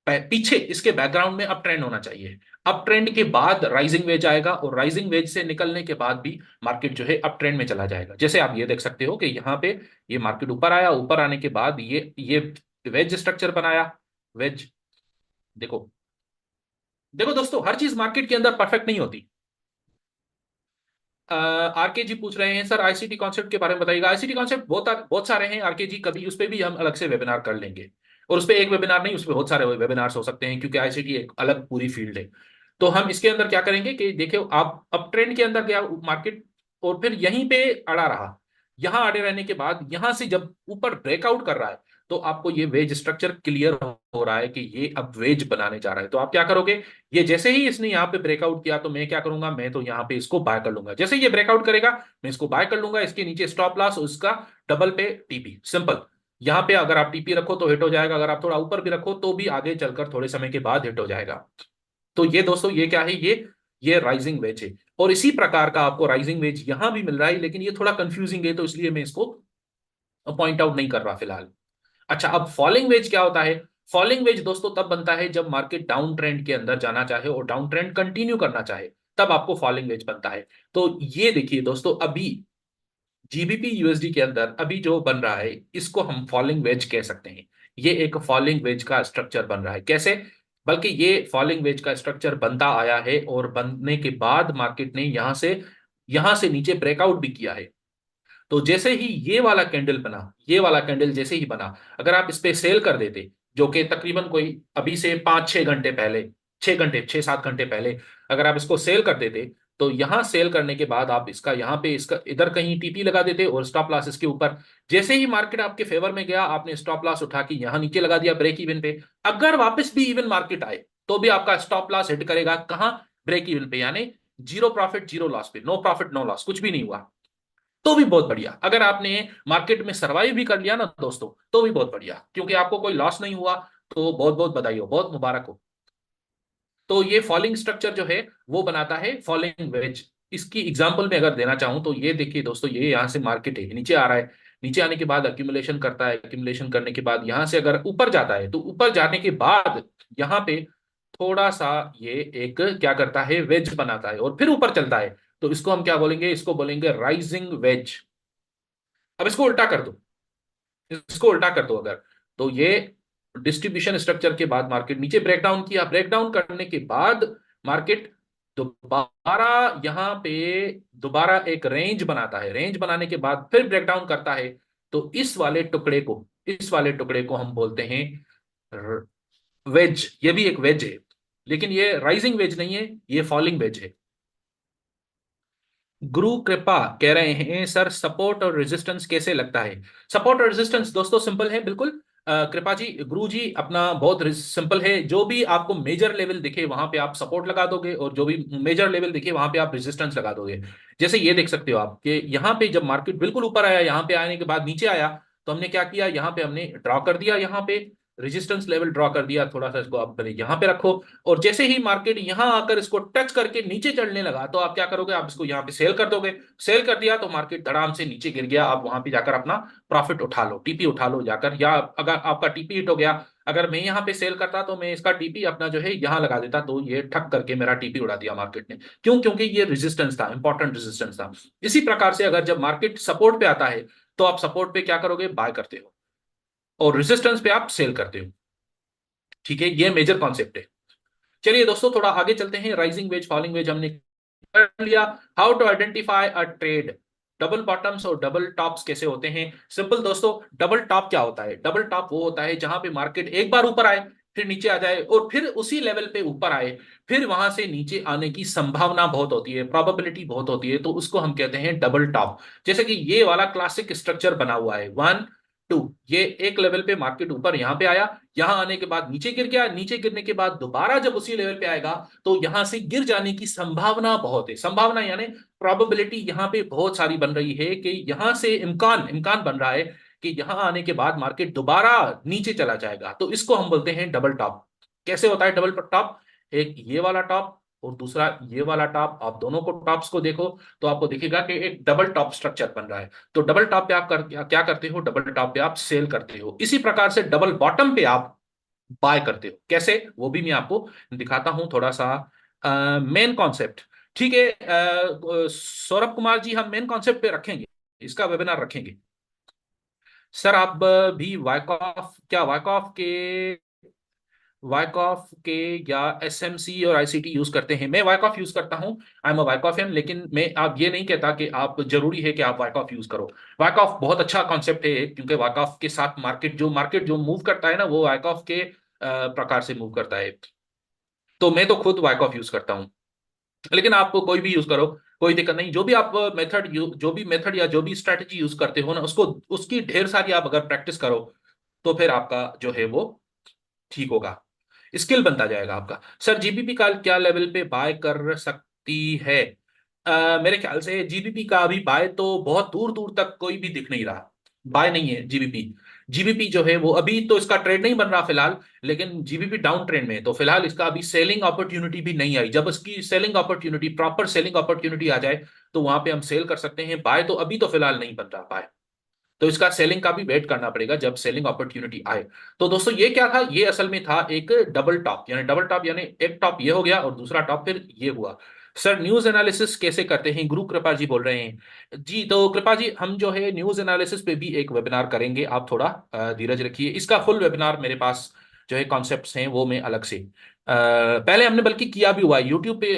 पीछे इसके बैकग्राउंड में अप ट्रेंड होना चाहिए। अप ट्रेंड के बाद राइजिंग वेज आएगा और राइजिंग वेज से निकलने के बाद भी मार्केट जो है अप ट्रेंड में चला जाएगा। जैसे आप ये देख सकते हो कि यहाँ पे ये मार्केट ऊपर आया, ऊपर आने के बाद ये वेज स्ट्रक्चर बनाया, वेज। देखो, देखो दोस्तों, हर चीज मार्केट के अंदर परफेक्ट नहीं होती। आरके जी पूछ रहे हैं, सर आईसीटी कॉन्सेप्ट के बारे में बताइएगा। आईसीटी कॉन्सेप्ट बहुत बहुत सारे हैं आरके जी, कभी उस पर भी हम अलग से वेबिनार कर लेंगे। और उस पर एक वेबिनार नहीं, उस पर बहुत सारे वेबिनार्स हो सकते हैं, क्योंकि आईसीटी एक अलग पूरी फील्ड है। तो हम इसके अंदर क्या करेंगे कि देखिए, आप अप ट्रेंड के अंदर गया मार्केट और फिर यहीं पे अड़ा रहा, यहां अड़े रहने के बाद यहां से जब ऊपर ब्रेकआउट कर रहा है, तो आपको ये वेज स्ट्रक्चर क्लियर हो रहा है कि ये अब वेज बनाने जा रहा है। तो आप क्या करोगे, ये जैसे ही इसने यहाँ पे ब्रेकआउट किया तो मैं क्या करूंगा, मैं तो यहाँ पे इसको बाय कर लूंगा। जैसे ही ये ब्रेकआउट करेगा मैं इसको बाय कर लूंगा, इसके नीचे स्टॉप लॉस, उसका डबल पे टीपी, सिंपल। यहाँ पे अगर आप टीपी रखो तो हिट हो जाएगा, अगर आप थोड़ा ऊपर भी रखो तो भी आगे चलकर थोड़े समय के बाद हिट हो जाएगा। तो ये दोस्तों, ये क्या है, ये राइजिंग वेज है। और इसी प्रकार का आपको राइजिंग वेज यहां भी मिल रहा है, लेकिन ये थोड़ा कंफ्यूजिंग है, तो इसलिए मैं इसको पॉइंट आउट नहीं कर रहा फिलहाल। अच्छा, अब फॉलिंग वेज क्या होता है। फॉलिंग वेज दोस्तों तब बनता है जब मार्केट डाउन ट्रेंड के अंदर जाना चाहे और डाउन ट्रेंड कंटिन्यू करना चाहे, तब आपको फॉलिंग वेज बनता है। तो ये देखिए दोस्तों, अभी जीबीपी यूएसडी के अंदर अभी जो बन रहा है इसको हम फॉलिंग वेज कह सकते हैं। ये एक फॉलिंग वेज का स्ट्रक्चर बन रहा है। कैसे, बल्कि ये फॉलिंग वेज का स्ट्रक्चर बनता आया है और बनने के बाद मार्केट ने यहां से नीचे ब्रेकआउट भी किया है। तो जैसे ही ये वाला कैंडल बना, ये वाला कैंडल जैसे ही बना, अगर आप इस पे सेल कर देते, जो कि तकरीबन कोई अभी से 5-6 घंटे पहले, 6 घंटे 6-7 घंटे पहले अगर आप इसको सेल कर देते, तो यहां सेल करने के बाद आप इसका यहाँ पे इसका इधर कहीं टीपी लगा देते और स्टॉप लॉस इसके ऊपर। जैसे ही मार्केट आपके फेवर में गया, आपने स्टॉप लॉस उठा के यहाँ नीचे लगा दिया ब्रेक इवन पे। अगर वापस भी इवन मार्केट आए तो भी आपका स्टॉप लॉस हिट करेगा कहाँ, ब्रेक इवन पे, यानी जीरो प्रॉफिट जीरो लॉस पे, नो प्रॉफिट नो लॉस, कुछ भी नहीं हुआ। तो भी बहुत बढ़िया। अगर आपने मार्केट में सरवाइव भी कर लिया ना दोस्तों, तो भी बहुत बढ़िया, क्योंकि आपको कोई लॉस नहीं हुआ। तो बहुत बहुत बधाई हो, बहुत मुबारक हो। तो ये फॉलिंग स्ट्रक्चर जो है वो बनाता है फॉलिंग वेज। इसकी एग्जांपल में अगर देना चाहूं तो ये देखिए दोस्तों, ये यहां से मार्केट है, नीचे आ रहा है, नीचे आने के बाद अक्यूमुलेशन करता है, अक्यूमुलेशन करने के बाद यहां से अगर ऊपर जाता है, तो ऊपर जाने के बाद यहाँ पे थोड़ा सा ये एक क्या करता है, वेज बनाता है और फिर ऊपर चलता है। तो इसको हम क्या बोलेंगे, इसको बोलेंगे राइजिंग वेज। अब इसको उल्टा कर दो, इसको उल्टा कर दो अगर, तो ये डिस्ट्रीब्यूशन स्ट्रक्चर के बाद मार्केट नीचे ब्रेकडाउन किया, ब्रेकडाउन करने के बाद मार्केट दोबारा यहाँ पे दोबारा एक रेंज बनाता है, रेंज बनाने के बाद फिर ब्रेकडाउन करता है। तो इस वाले टुकड़े को हम बोलते हैं वेज। ये भी एक वेज है, लेकिन ये राइजिंग वेज नहीं है, ये फॉलिंग वेज है। गुरु कृपा कह रहे हैं, सर सपोर्ट और रेजिस्टेंस कैसे लगता है। सपोर्ट और रेजिस्टेंस दोस्तों सिंपल है बिल्कुल। कृपा जी, गुरु जी, अपना बहुत सिंपल है। जो भी आपको मेजर लेवल दिखे वहां पे आप सपोर्ट लगा दोगे, और जो भी मेजर लेवल दिखे वहां पे आप रेजिस्टेंस लगा दोगे। जैसे ये देख सकते हो आप कि यहाँ पे जब मार्केट बिल्कुल ऊपर आया, यहाँ पे आने के बाद नीचे आया, तो हमने क्या किया, यहाँ पे हमने ड्रॉ कर दिया, यहाँ पे रेजिस्टेंस लेवल ड्रॉ कर दिया, थोड़ा सा इसको आप पहले यहाँ पे रखो। और जैसे ही मार्केट यहाँ आकर इसको टच करके नीचे चढ़ने लगा, तो आप क्या करोगे, आप इसको यहाँ पे सेल कर दोगे। सेल कर दिया तो मार्केट धड़ाम से नीचे गिर गया, आप वहां पे जाकर अपना प्रॉफिट उठा लो, टीपी उठा लो जाकर। या अगर आपका टीपी हिट हो गया, अगर मैं यहाँ पे सेल करता तो मैं इसका टीपी अपना जो है यहाँ लगा देता, तो ये ठक करके मेरा टीपी उड़ा दिया मार्केट ने। क्यों? क्योंकि ये रेजिस्टेंस था, इंपॉर्टेंट रेजिस्टेंस था। इसी प्रकार से अगर जब मार्केट सपोर्ट पे आता है, तो आप सपोर्ट पे क्या करोगे, बाय करते हो, और रेजिस्टेंस पे आप सेल करते हो। ठीक है, ये मेजर कॉन्सेप्ट है। चलिए दोस्तों, थोड़ा आगे चलते हैं। राइजिंग वेज, फॉलिंग वेज हमने कर लिया। How to identify a trade, double bottoms और डबल टॉप्स कैसे होते हैं। सिंपल दोस्तों, डबल टॉप क्या होता है? डबल टॉप वो होता है जहां पे मार्केट एक बार ऊपर आए, फिर नीचे आ जाए, और फिर उसी लेवल पे ऊपर आए, फिर वहां से नीचे आने की संभावना बहुत होती है, प्रोबेबिलिटी बहुत होती है, तो उसको हम कहते हैं डबल टॉप। जैसे कि ये वाला क्लासिक स्ट्रक्चर बना हुआ है, 1 2। ये एक लेवल पे मार्केट ऊपर यहां पे आया, यहां आने के बाद नीचे गिर गया, नीचे गिरने के बाद दोबारा जब उसी लेवल पे आएगा, तो यहां से गिर जाने की संभावना बहुत है। संभावना यानी प्रोबेबिलिटी यहां पे बहुत सारी बन रही है कि यहां से इम्कान इम्कान बन रहा है कि यहां आने के बाद मार्केट दोबारा नीचे चला जाएगा, तो इसको हम बोलते हैं डबल टॉप। कैसे होता है डबल टॉप? एक ये वाला टॉप और दूसरा ये वाला टॉप, आप दोनों को टॉप्स को देखो, तो आपको दिखेगा कि एक डबल टॉप स्ट्रक्चर बन रहा है। तो डबल टॉप पे आप क्या करते हो, डबल टॉप पे आप सेल करते हो। इसी प्रकार से डबल बॉटम पे आप बाय करते हो। कैसे, वो भी मैं आपको दिखाता हूं थोड़ा सा। मेन कॉन्सेप्ट, ठीक है। सौरभ कुमार जी, हम मेन कॉन्सेप्ट पे रखेंगे, इसका वेबिनार रखेंगे। सर आप भी वाइकॉफ, क्या वाइकॉफ के या एसएमसी और आईसीटी यूज करते हैं? मैं वाइकॉफ यूज करता हूं, आई एम अ वाइकॉफियन, लेकिन मैं आप ये नहीं कहता कि आप जरूरी है कि आप वाइकॉफ यूज करो। वाइकॉफ बहुत अच्छा कॉन्सेप्ट है, क्योंकि वाइकॉफ के साथ मार्केट जो मूव करता है ना, वो वाइकॉफ के प्रकार से मूव करता है। तो मैं तो खुद वाइकॉफ यूज करता हूँ, लेकिन आप कोई भी यूज करो, कोई दिक्कत नहीं। जो भी मेथड या जो भी स्ट्रेटजी यूज करते हो ना, उसको उसकी ढेर सारी आप अगर प्रैक्टिस करो, तो फिर आपका जो है वो ठीक होगा, स्किल बनता जाएगा आपका। सर जीबीपी का क्या लेवल पे बाय कर सकती है? मेरे ख्याल से जीबीपी का अभी बाय तो बहुत दूर दूर तक कोई भी दिख नहीं रहा, बाय नहीं है जीबीपी। जीबीपी जो है वो अभी तो इसका ट्रेड नहीं बन रहा फिलहाल, लेकिन जीबीपी डाउन ट्रेंड में है, तो फिलहाल इसका अभी सेलिंग अपॉर्चुनिटी भी नहीं आई। जब इसकी selling opportunity, proper selling opportunity आ जाए, तो वहां पे हम सेल कर सकते हैं। बाय तो अभी तो फिलहाल नहीं बन रहा बाय, तो इसका सेलिंग का भी वेट करना पड़ेगा जब सेलिंग अपॉर्चुनिटी आए। तो दोस्तों, ये क्या था, ये असल में था एक डबल टॉप यानी एक टॉप ये हो गया और दूसरा टॉप फिर ये हुआ। सर न्यूज एनालिसिस कैसे करते हैं, गुरु कृपा जी बोल रहे हैं जी। तो कृपा जी, हम जो है न्यूज एनालिसिस पे भी एक वेबिनार करेंगे, आप थोड़ा धीरज रखिए। इसका फुल वेबिनार मेरे पास जो है कॉन्सेप्ट्स हैं, वो मैं अलग से पहले हमने बल्कि किया भी हुआ है यूट्यूब पे,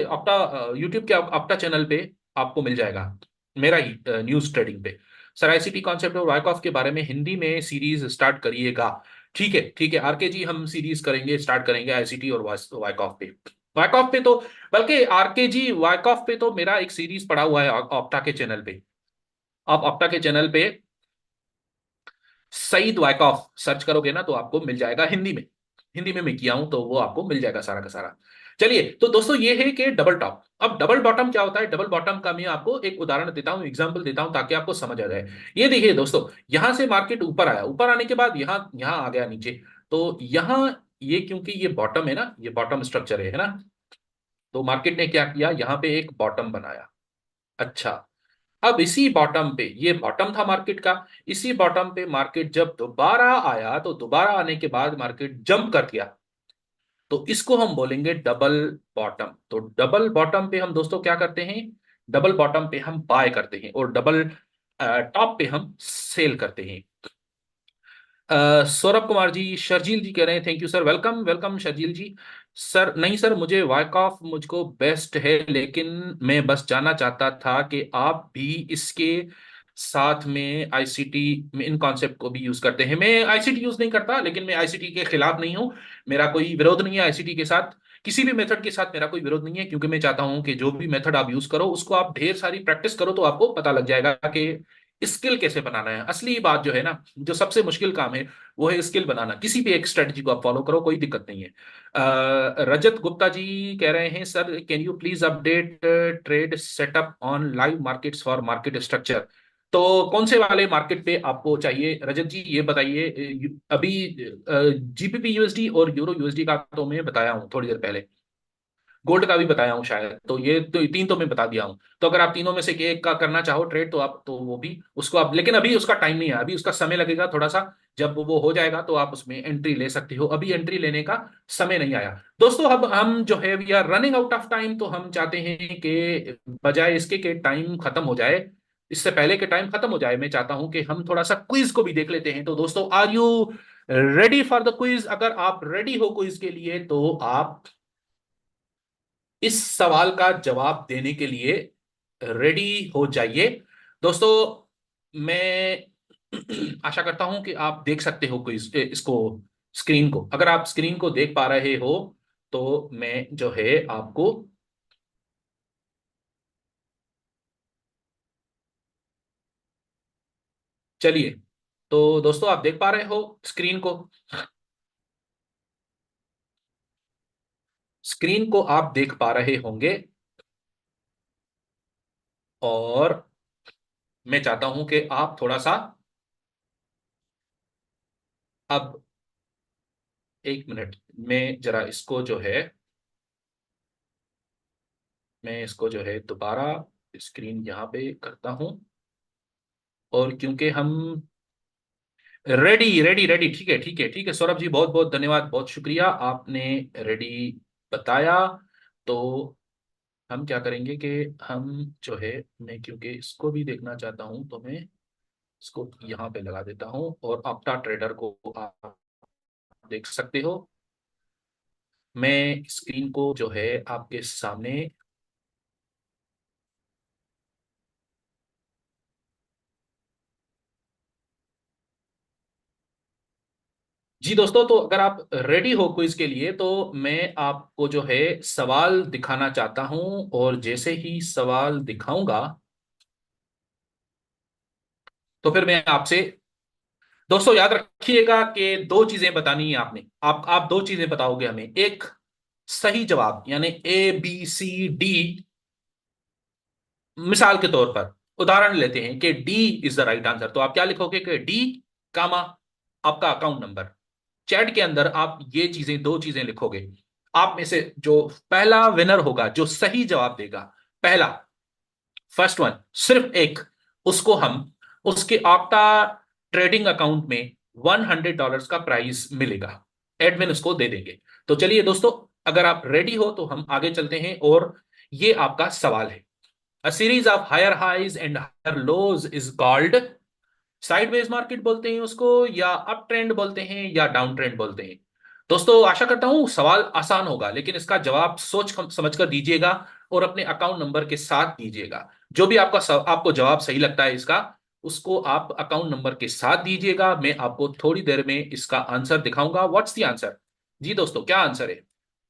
यूट्यूब के अपना चैनल पे आपको मिल जाएगा, मेरा ही न्यूज ट्रेडिंग पे। सर आईसीटी कॉन्सेप्ट और वाइकॉफ के बारे में हिंदी में सीरीज स्टार्ट करिएगा। ठीक है, ठीक है आरके जी, हम सीरीज करेंगे, स्टार्ट करेंगे आईसीटी और वाइकॉफ पे। वाइकॉफ पे तो, बल्कि आरके जी, वाइकॉफ पे तो मेरा एक सीरीज पड़ा हुआ है ऑप्टा के चैनल पे। आप ऑप्टा के चैनल पे सईद वाइकॉफ सर्च करोगे ना, तो आपको मिल जाएगा हिंदी में। हिंदी में मैं किया हूं, तो वो आपको मिल जाएगा सारा का सारा। चलिए, तो दोस्तों ये है कि डबल टॉप। अब डबल बॉटम क्या होता है? डबल बॉटम का मैं आपको एक उदाहरण देता हूं, एग्जांपल देता हूं, ताकि आपको समझ आ जाए। ये देखिए दोस्तों, यहां से मार्केट ऊपर आया, ऊपर आने के बाद यहां यहां आ गया नीचे, तो यहां ये, क्योंकि ये बॉटम है ना, ये बॉटम स्ट्रक्चर है ना, तो मार्केट ने क्या किया, यहां पे एक बॉटम बनाया। अच्छा, अब इसी बॉटम पे, ये बॉटम था मार्केट का, इसी बॉटम पे मार्केट जब दोबारा आया, तो दोबारा आने के बाद मार्केट जंप कर दिया, तो इसको हम बोलेंगे डबल बॉटम। तो डबल बॉटम पे हम दोस्तों क्या करते हैं, डबल बॉटम पे हम बाय करते हैं, और डबल टॉप पे हम सेल करते हैं। सौरभ कुमार जी, शर्जील जी कह रहे हैं, thank you sir, welcome welcome Sharjeel ji. Sir नहीं सर, मुझे वाइकॉफ मुझको बेस्ट है, लेकिन मैं बस जानना चाहता था कि आप भी इसके साथ में आईसीटी में इन कॉन्सेप्ट को भी यूज करते हैं। मैं आईसीटी यूज नहीं करता, लेकिन मैं आईसीटी के खिलाफ नहीं हूं, मेरा कोई विरोध नहीं है आईसीटी के साथ। किसी भी मेथड के साथ मेरा कोई विरोध नहीं है, क्योंकि मैं चाहता हूं कि जो भी मेथड आप यूज करो, उसको आप ढेर सारी प्रैक्टिस करो, तो आपको पता लग जाएगा कि स्किल कैसे बनाना है। असली बात जो है ना, जो सबसे मुश्किल काम है वो है स्किल बनाना। किसी भी एक स्ट्रेटजी को आप फॉलो करो, कोई दिक्कत नहीं है। रजत गुप्ता जी कह रहे हैं, sir can you please update trade setup on live markets for market structure. तो कौन से वाले मार्केट पे आपको चाहिए रजत जी, ये बताइए। अभी जीबीपी यूएसडी और यूरो यूएसडी का तो मैं बताया हूँ थोड़ी देर पहले, गोल्ड का भी बताया हूँ शायद, तो ये तो तीन तो मैं बता दिया हूँ। तो अगर आप तीनों में से एक का करना चाहो ट्रेड, तो आप तो वो भी उसको आप, लेकिन अभी उसका टाइम नहीं है, अभी उसका समय लगेगा थोड़ा सा। जब वो हो जाएगा तो आप उसमें एंट्री ले सकते हो, अभी एंट्री लेने का समय नहीं आया। दोस्तों अब हम जो है we are running out of time, तो हम चाहते हैं कि बजाय इसके कि टाइम खत्म हो जाए, इससे पहले के टाइम खत्म हो जाए, मैं चाहता हूं कि हम थोड़ा सा क्विज को भी देख लेते हैं। तो दोस्तों are you ready for the quiz? अगर आप रेडी हो क्विज के लिए तो आप इस सवाल का जवाब देने के लिए रेडी हो जाइए। दोस्तों मैं आशा करता हूं कि आप देख सकते हो कोई इसको, स्क्रीन को। अगर आप स्क्रीन को देख पा रहे हो तो मैं जो है आपको, चलिए। तो दोस्तों आप देख पा रहे हो स्क्रीन को? स्क्रीन को आप देख पा रहे होंगे, और मैं चाहता हूं कि आप थोड़ा सा, अब एक मिनट, मैं जरा इसको जो है, मैं इसको जो है दोबारा स्क्रीन यहाँ पे करता हूं। और क्योंकि हम रेडी रेडी रेडी, ठीक है ठीक है ठीक है सौरभ जी, बहुत बहुत धन्यवाद, बहुत शुक्रिया, आपने रेडी बताया। तो हम क्या करेंगे कि हम जो है, मैं क्योंकि इसको भी देखना चाहता हूं तो मैं इसको यहाँ पे लगा देता हूं, और अपटा ट्रेडर को आप देख सकते हो। मैं स्क्रीन को जो है आपके सामने, जी दोस्तों, तो अगर आप रेडी हो क्विज के लिए तो मैं आपको जो है सवाल दिखाना चाहता हूं, और जैसे ही सवाल दिखाऊंगा तो फिर मैं आपसे, दोस्तों याद रखिएगा कि दो चीजें बतानी है आपने, आप दो चीजें बताओगे हमें। एक सही जवाब यानी ABCD। मिसाल के तौर पर उदाहरण लेते हैं कि D is the right answer, तो आप क्या लिखोगे कि डी कामा आपका अकाउंट नंबर। चैट के अंदर आप ये चीजें, दो चीजें लिखोगे। आप में से जो पहला विनर होगा, जो सही जवाब देगा, पहला, फर्स्ट वन, सिर्फ एक, उसको हम उसके ऑक्टा ट्रेडिंग अकाउंट में $100 का प्राइज मिलेगा, एडमिन उसको दे देंगे। तो चलिए दोस्तों, अगर आप रेडी हो तो हम आगे चलते हैं, और ये आपका सवाल है। A series of higher highs and higher lows is called, sideways market बोलते हैं उसको, या अप ट्रेंड बोलते हैं, या डाउन ट्रेंड बोलते हैं। दोस्तों आशा करता हूं सवाल आसान होगा, लेकिन इसका जवाब समझ कर दीजिएगा, और अपने अकाउंट नंबर के साथ दीजिएगा। जो भी आपको जवाब सही लगता है इसका, उसको आप अकाउंट नंबर के साथ दीजिएगा। मैं आपको थोड़ी देर में इसका आंसर दिखाऊंगा। What's the answer? जी दोस्तों, क्या आंसर है?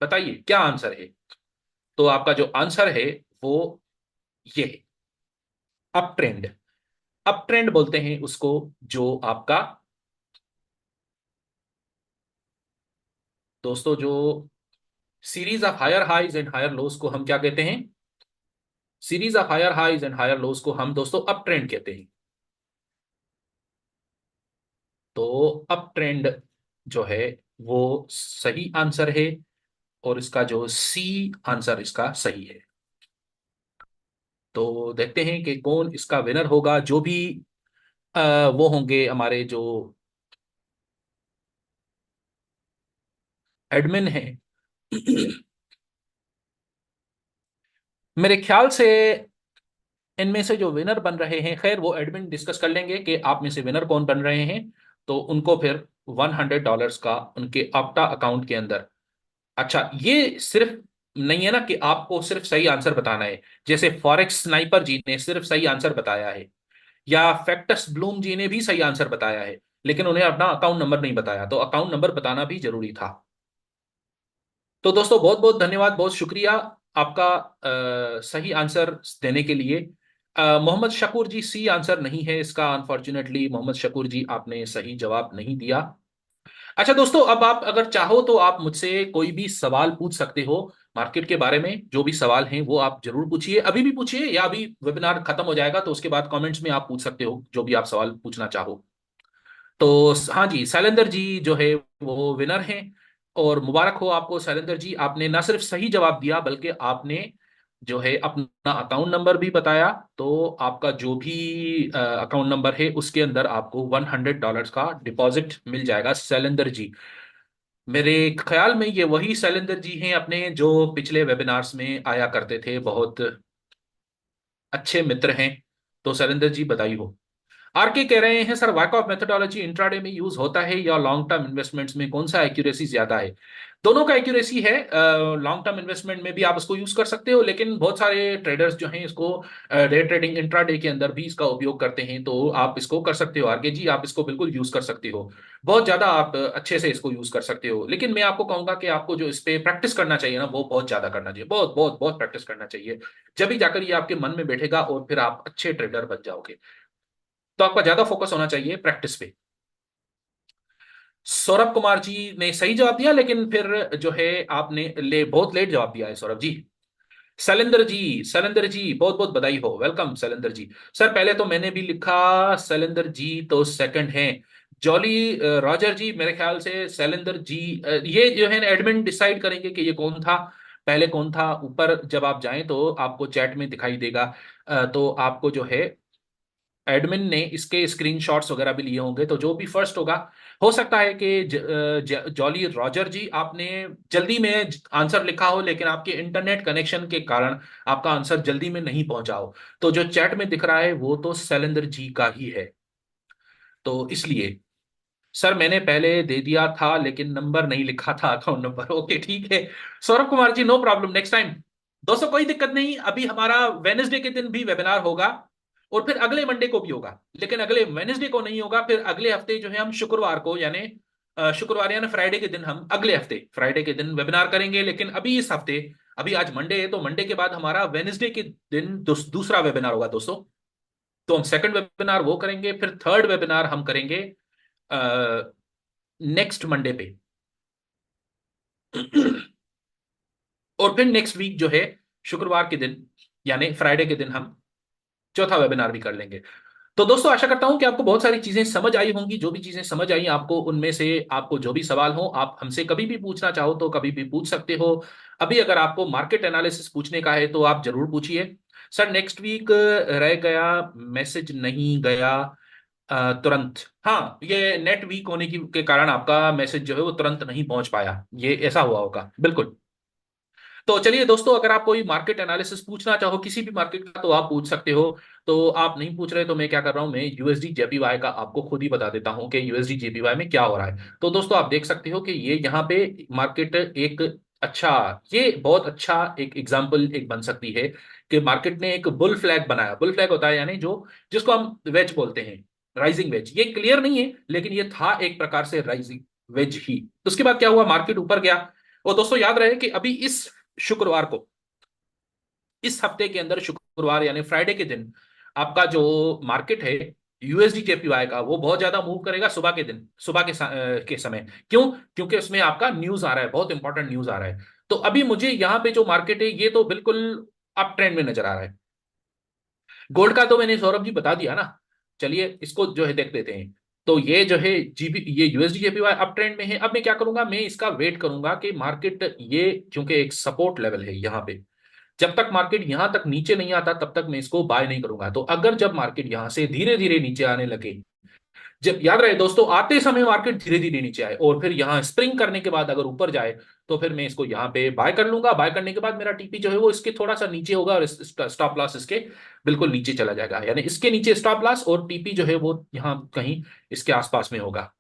बताइए क्या आंसर है। तो आपका जो आंसर है वो ये है, अप ट्रेंड। अप ट्रेंड बोलते हैं उसको, जो आपका, दोस्तों जो series of higher highs and higher lows को हम क्या कहते हैं? Series of higher highs and higher lows को हम दोस्तों अप ट्रेंड कहते हैं। तो अप ट्रेंड जो है वो सही आंसर है, और इसका जो सी आंसर इसका सही है। तो देखते हैं कि कौन इसका विनर होगा। जो भी वो होंगे हमारे जो एडमिन हैं मेरे ख्याल से इनमें से जो विनर बन रहे हैं, खैर वो एडमिन डिस्कस कर लेंगे कि आप में से विनर कौन बन रहे हैं। तो उनको फिर $100 का उनके आपटा अकाउंट के अंदर। अच्छा, ये सिर्फ नहीं है ना कि आपको सिर्फ सही आंसर बताना है। जैसे फॉरेक्स स्नाइपर जी ने सिर्फ सही आंसर बताया है, या फैक्टस ब्लूम जी ने भी सही आंसर बताया है, लेकिन उन्हें अपना अकाउंट नंबर नहीं बताया, तो अकाउंट नंबर बताना भी जरूरी था। तो दोस्तों बहुत बहुत धन्यवाद, बहुत शुक्रिया आपका सही आंसर देने के लिए। मोहम्मद शकूर जी, सी आंसर नहीं है इसका, अनफॉर्चुनेटली मोहम्मद शकूर जी आपने सही जवाब नहीं दिया। अच्छा दोस्तों, अब आप अगर चाहो तो आप मुझसे कोई भी सवाल पूछ सकते हो मार्केट के बारे में। जो भी सवाल हैं वो आप जरूर पूछिए, अभी भी पूछिए या अभी वेबिनार खत्म हो जाएगा तो उसके बाद कमेंट्स में आप पूछ सकते हो जो भी आप सवाल पूछना चाहो। तो हाँ जी, शैलेंदर जी जो है वो विनर हैं। और मुबारक हो आपको शैलेंदर जी, आपने ना सिर्फ सही जवाब दिया बल्कि आपने जो है अपना अकाउंट नंबर भी बताया। तो आपका जो भी अकाउंट नंबर है उसके अंदर आपको $100 का डिपॉजिट मिल जाएगा शैलेंदर जी। मेरे ख्याल में ये वही शैलेंदर जी हैं अपने जो पिछले वेबिनार्स में आया करते थे, बहुत अच्छे मित्र हैं। तो शैलेंदर जी बधाई हो। आरके कह रहे हैं सर, वाकऑफ मेथोडोलॉजी इंट्राडे में यूज होता है या लॉन्ग टर्म इन्वेस्टमेंट्स में, कौन सा एक्यूरेसी ज्यादा है? दोनों का एक्यूरेसी है। लॉन्ग टर्म इन्वेस्टमेंट में भी आप इसको यूज कर सकते हो, लेकिन बहुत सारे ट्रेडर्स जो हैं इसको डे ट्रेडिंग इंट्राडे के अंदर भी इसका उपयोग करते हैं, तो आप इसको कर सकते हो आरके जी, आप इसको बिल्कुल यूज कर सकते हो। बहुत ज्यादा आप अच्छे से इसको यूज कर सकते हो, लेकिन मैं आपको कहूंगा कि आपको जो इस पे प्रैक्टिस करना चाहिए ना, वो बहुत ज्यादा करना चाहिए, बहुत बहुत बहुत प्रैक्टिस करना चाहिए। जब भी जाकर ये आपके मन में बैठेगा और फिर आप अच्छे ट्रेडर बन जाओगे। तो आपका ज्यादा फोकस होना चाहिए प्रैक्टिस पे। सौरभ कुमार जी ने सही जवाब दिया, लेकिन फिर जो है आपने बहुत लेट जवाब दिया है सौरभ जी। शैलेंद्र जी, शैलेंद्र जी बहुत बहुत बधाई हो, वेलकम शैलेंद्र जी। सर पहले तो मैंने भी लिखा शैलेंद्र जी, तो सेकंड है जॉली रॉजर जी, मेरे ख्याल से शैलेंद्र जी। ये जो है एडमिन डिसाइड करेंगे कि ये कौन था, पहले कौन था। ऊपर जब आप जाएं तो आपको चैट में दिखाई देगा। तो आपको जो है एडमिन ने इसके स्क्रीनशॉट्स वगैरह भी लिए होंगे, तो जो भी फर्स्ट होगा, हो सकता है कि जॉली रॉजर जी आपने जल्दी में आंसर लिखा हो, लेकिन आपके इंटरनेट कनेक्शन के कारण आपका आंसर जल्दी में नहीं पहुंचा हो। तो जो चैट में दिख रहा है वो तो शैलेंद्र जी का ही है। तो इसलिए सर मैंने पहले दे दिया था लेकिन नंबर नहीं लिखा था, अकाउंट नंबर। ओके ठीक है Saurabh Kumar ji, no problem, next time. दोस्तों कोई दिक्कत नहीं, अभी हमारा वेनेसडे के दिन भी वेबिनार होगा और फिर अगले मंडे को भी होगा, लेकिन अगले वेनेसडे को नहीं होगा। फिर अगले हफ्ते जो है हम शुक्रवार को, यानी शुक्रवार यानी फ्राइडे के दिन, हम अगले हफ्ते फ्राइडे के दिन वेबिनार करेंगे। लेकिन अभी इस हफ्ते, अभी आज मंडे है तो मंडे के बाद हमारा वेनेसडे के दिन दूसरा वेबिनार होगा दोस्तों। तो हम सेकंड वेबिनार वो करेंगे, फिर थर्ड वेबिनार हम करेंगे नेक्स्ट मंडे पे। और फिर नेक्स्ट वीक जो है शुक्रवार के दिन यानी फ्राइडे के दिन हम चौथा वेबिनार भी कर लेंगे। तो दोस्तों आशा करता हूं कि आपको बहुत सारी चीजें समझ आई होंगी। जो भी चीजें समझ आई आपको, उनमें से आपको जो भी सवाल हो आप हमसे कभी भी पूछना चाहो तो कभी भी पूछ सकते हो। अभी अगर आपको मार्केट एनालिसिस पूछने का है तो आप जरूर पूछिए। सर नेक्स्ट वीक रह गया, मैसेज नहीं गया तुरंत। हाँ, ये नेट वीक होने की के कारण आपका मैसेज जो है वो तुरंत नहीं पहुंच पाया, ये ऐसा हुआ होगा बिल्कुल। तो चलिए दोस्तों, अगर आप कोई मार्केट एनालिसिस पूछना चाहो किसी भी मार्केट का तो आप पूछ सकते हो। तो आप नहीं पूछ रहे तो मैं क्या कर रहा हूं, मैं यूएसडी जेपीवाई का आपको खुद ही बता देता हूं कि यूएसडी जेपीवाई में क्या हो रहा है। तो दोस्तों आप देख सकते हो कि ये यहाँ पे मार्केट एक अच्छा, ये बहुत अच्छा एक एग्जाम्पल एक बन सकती है कि मार्केट ने एक बुल फ्लैग बनाया। बुल फ्लैग होता है यानी जो जिसको हम वेज बोलते हैं, राइजिंग वेज। ये क्लियर नहीं है लेकिन ये था एक प्रकार से राइजिंग वेज ही। तो उसके बाद क्या हुआ, मार्केट ऊपर गया। और दोस्तों याद रहे कि अभी इस शुक्रवार को, इस हफ्ते के अंदर शुक्रवार यानी फ्राइडे के दिन आपका जो मार्केट है यूएसडी जेपीवाई का, वो बहुत ज्यादा मूव करेगा सुबह के दिन, सुबह के समय। क्यों? क्योंकि उसमें आपका न्यूज आ रहा है, बहुत इंपॉर्टेंट न्यूज आ रहा है। तो अभी मुझे यहाँ पे जो मार्केट है ये तो बिल्कुल अप ट्रेंड में नजर आ रहा है। गोल्ड का तो मैंने सौरभ जी बता दिया ना। चलिए इसको जो है देख लेते हैं। तो ये जो है जीबी, ये यूएसडी जेपीवाई अप ट्रेंड में है। अब मैं क्या करूंगा, मैं इसका वेट करूंगा कि मार्केट ये, क्योंकि एक सपोर्ट लेवल है यहाँ पे, जब तक मार्केट यहां तक नीचे नहीं आता तब तक मैं इसको बाय नहीं करूंगा। तो अगर जब मार्केट यहां से धीरे धीरे नीचे आने लगे, जब याद रहे दोस्तों आते समय मार्केट धीरे धीरे नीचे आए और फिर यहां स्प्रिंग करने के बाद अगर ऊपर जाए, तो फिर मैं इसको यहां पे बाय कर लूंगा। बाय करने के बाद मेरा टीपी जो है वो इसके थोड़ा सा नीचे होगा और स्टॉप लॉस इसके बिल्कुल नीचे चला जाएगा, यानी इसके नीचे स्टॉप लॉस और टीपी जो है वो यहाँ कहीं इसके आसपास में होगा।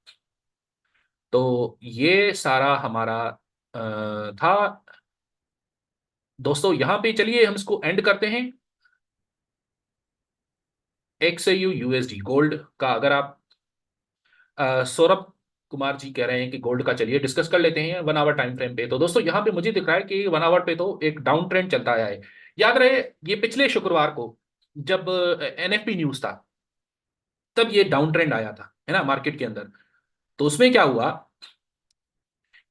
तो ये सारा हमारा था दोस्तों। यहाँ पे चलिए हम इसको एंड करते हैं। एक्सयू यूएसडी गोल्ड का, अगर आप सौरभ कुमार जी कह रहे हैं कि गोल्ड का चलिए डिस्कस कर लेते हैं 1 आवर टाइम फ्रेम पे। तो दोस्तों यहाँ पे मुझे दिख रहा है कि 1 आवर पे तो एक डाउन ट्रेंड चलता आया है। याद रहे ये पिछले शुक्रवार को जब एनएफपी न्यूज था, तब ये डाउन ट्रेंड आया था, है ना, मार्केट के अंदर। तो उसमें क्या हुआ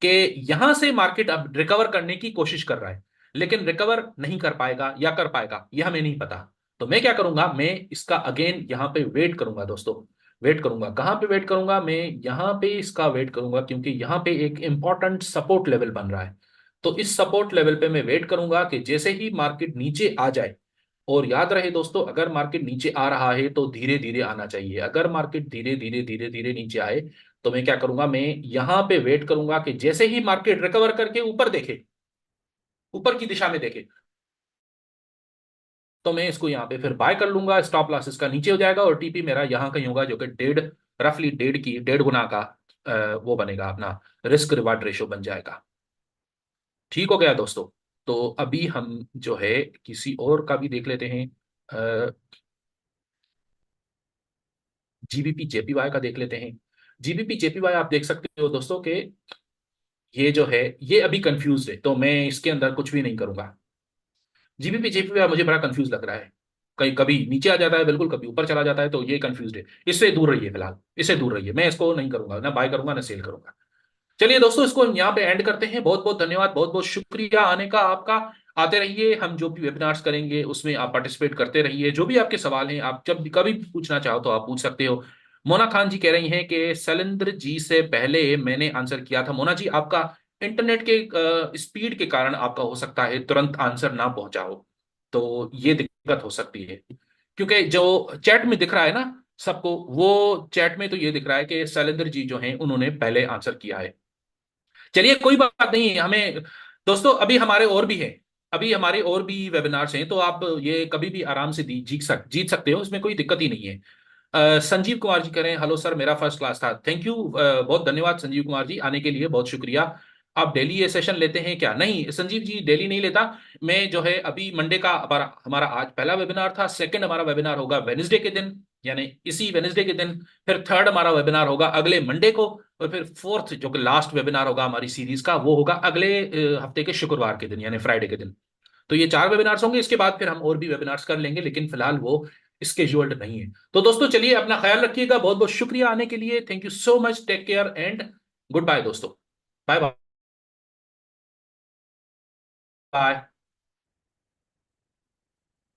कि यहां से मार्केट अब रिकवर करने की कोशिश कर रहा है, लेकिन रिकवर नहीं कर पाएगा या कर पाएगा यह हमें नहीं पता। तो मैं क्या करूंगा, मैं इसका अगेन यहां पे वेट करूंगा दोस्तों। वेट करूंगा, कहां पे वेट करूंगा, मैं यहां पे इसका वेट करूंगा, क्योंकि यहां पे एक इंपॉर्टेंट सपोर्ट लेवल बन रहा है। तो इस सपोर्ट लेवल पे मैं वेट करूंगा कि जैसे ही मार्केट नीचे आ जाए, और याद रहे दोस्तों, अगर मार्केट नीचे आ रहा है तो धीरे धीरे आना चाहिए। अगर मार्केट धीरे धीरे धीरे धीरे नीचे आए, तो मैं क्या करूंगा, मैं यहां पे वेट करूंगा कि जैसे ही मार्केट रिकवर करके ऊपर देखे, ऊपर की दिशा में देखे, तो मैं इसको यहां पे फिर बाय कर लूंगा। स्टॉप लॉस इसका नीचे हो जाएगा और टीपी मेरा यहां कहीं होगा, जो कि रफली डेढ़ गुना का वो बनेगा, अपना रिस्क रिवार्ड रेशो बन जाएगा। ठीक हो गया दोस्तों। तो अभी हम जो है किसी और का भी देख लेते हैं, जीबीपी जेपीवाई का देख लेते हैं। जीबीपी जेपीवाई आप देख सकते हो दोस्तों कि ये जो है, ये अभी कंफ्यूज है, तो मैं इसके अंदर कुछ भी नहीं करूंगा। जीबीपी जेपीवाई मुझे बड़ा कंफ्यूज लग रहा है, कहीं कभी नीचे आ जाता है बिल्कुल, कभी ऊपर चला जाता है, तो ये कंफ्यूज है। इससे दूर रहिए फिलहाल, इससे दूर रहिए, मैं इसको नहीं करूंगा, ना बाय करूंगा ना सेल करूंगा। चलिए दोस्तों, इसको हम यहाँ पे एंड करते हैं। बहुत बहुत धन्यवाद, बहुत बहुत शुक्रिया आने का आपका। आते रहिए, हम जो भी वेबिनार्स करेंगे उसमें आप पार्टिसिपेट करते रहिए। जो भी आपके सवाल हैं, आप जब भी कभी भी पूछना चाहो तो आप पूछ सकते हो। मोना खान जी कह रही हैं कि शैलेंद्र जी से पहले मैंने आंसर किया था। मोना जी, आपका इंटरनेट के स्पीड के कारण आपका हो सकता है तुरंत आंसर ना पहुंचा हो, तो ये दिक्कत हो सकती है। क्योंकि जो चैट में दिख रहा है ना सबको, वो चैट में तो ये दिख रहा है कि शैलेंद्र जी जो हैं उन्होंने पहले आंसर किया है। चलिए कोई बात नहीं, हमें दोस्तों अभी हमारे और भी हैं, अभी हमारे और भी वेबिनार्स हैं, तो आप ये कभी भी आराम से जीत सकते हो, इसमें कोई दिक्कत ही नहीं है। संजीव कुमार जी कह रहे हैं, हेलो सर, मेरा फर्स्ट क्लास था। थैंक यू, बहुत धन्यवाद संजीव कुमार जी, आने के लिए बहुत शुक्रिया। आप डेली ये सेशन लेते हैं क्या? नहीं संजीव जी, डेली नहीं लेता। मैं जो है अभी मंडे का हमारा हमारा आज पहला वेबिनार था, सेकंड हमारा वेबिनार होगा वेनसडे के दिन, यानी इसी वेनसडे के दिन। फिर थर्ड हमारा वेबिनार होगा अगले मंडे को, और फिर फोर्थ जो कि लास्ट वेबिनार होगा हमारी सीरीज का, वो होगा अगले हफ्ते के शुक्रवार के दिन, यानी फ्राइडे के दिन। तो ये 4 वेबिनार्स होंगे, इसके बाद फिर हम और भी वेबिनार्स कर लेंगे, लेकिन फिलहाल वो स्केड्यूल्ड नहीं है। तो दोस्तों चलिए, अपना ख्याल रखिएगा, बहुत बहुत शुक्रिया आने के लिए। Thank you so much, take care and good bye दोस्तों। Bye bye.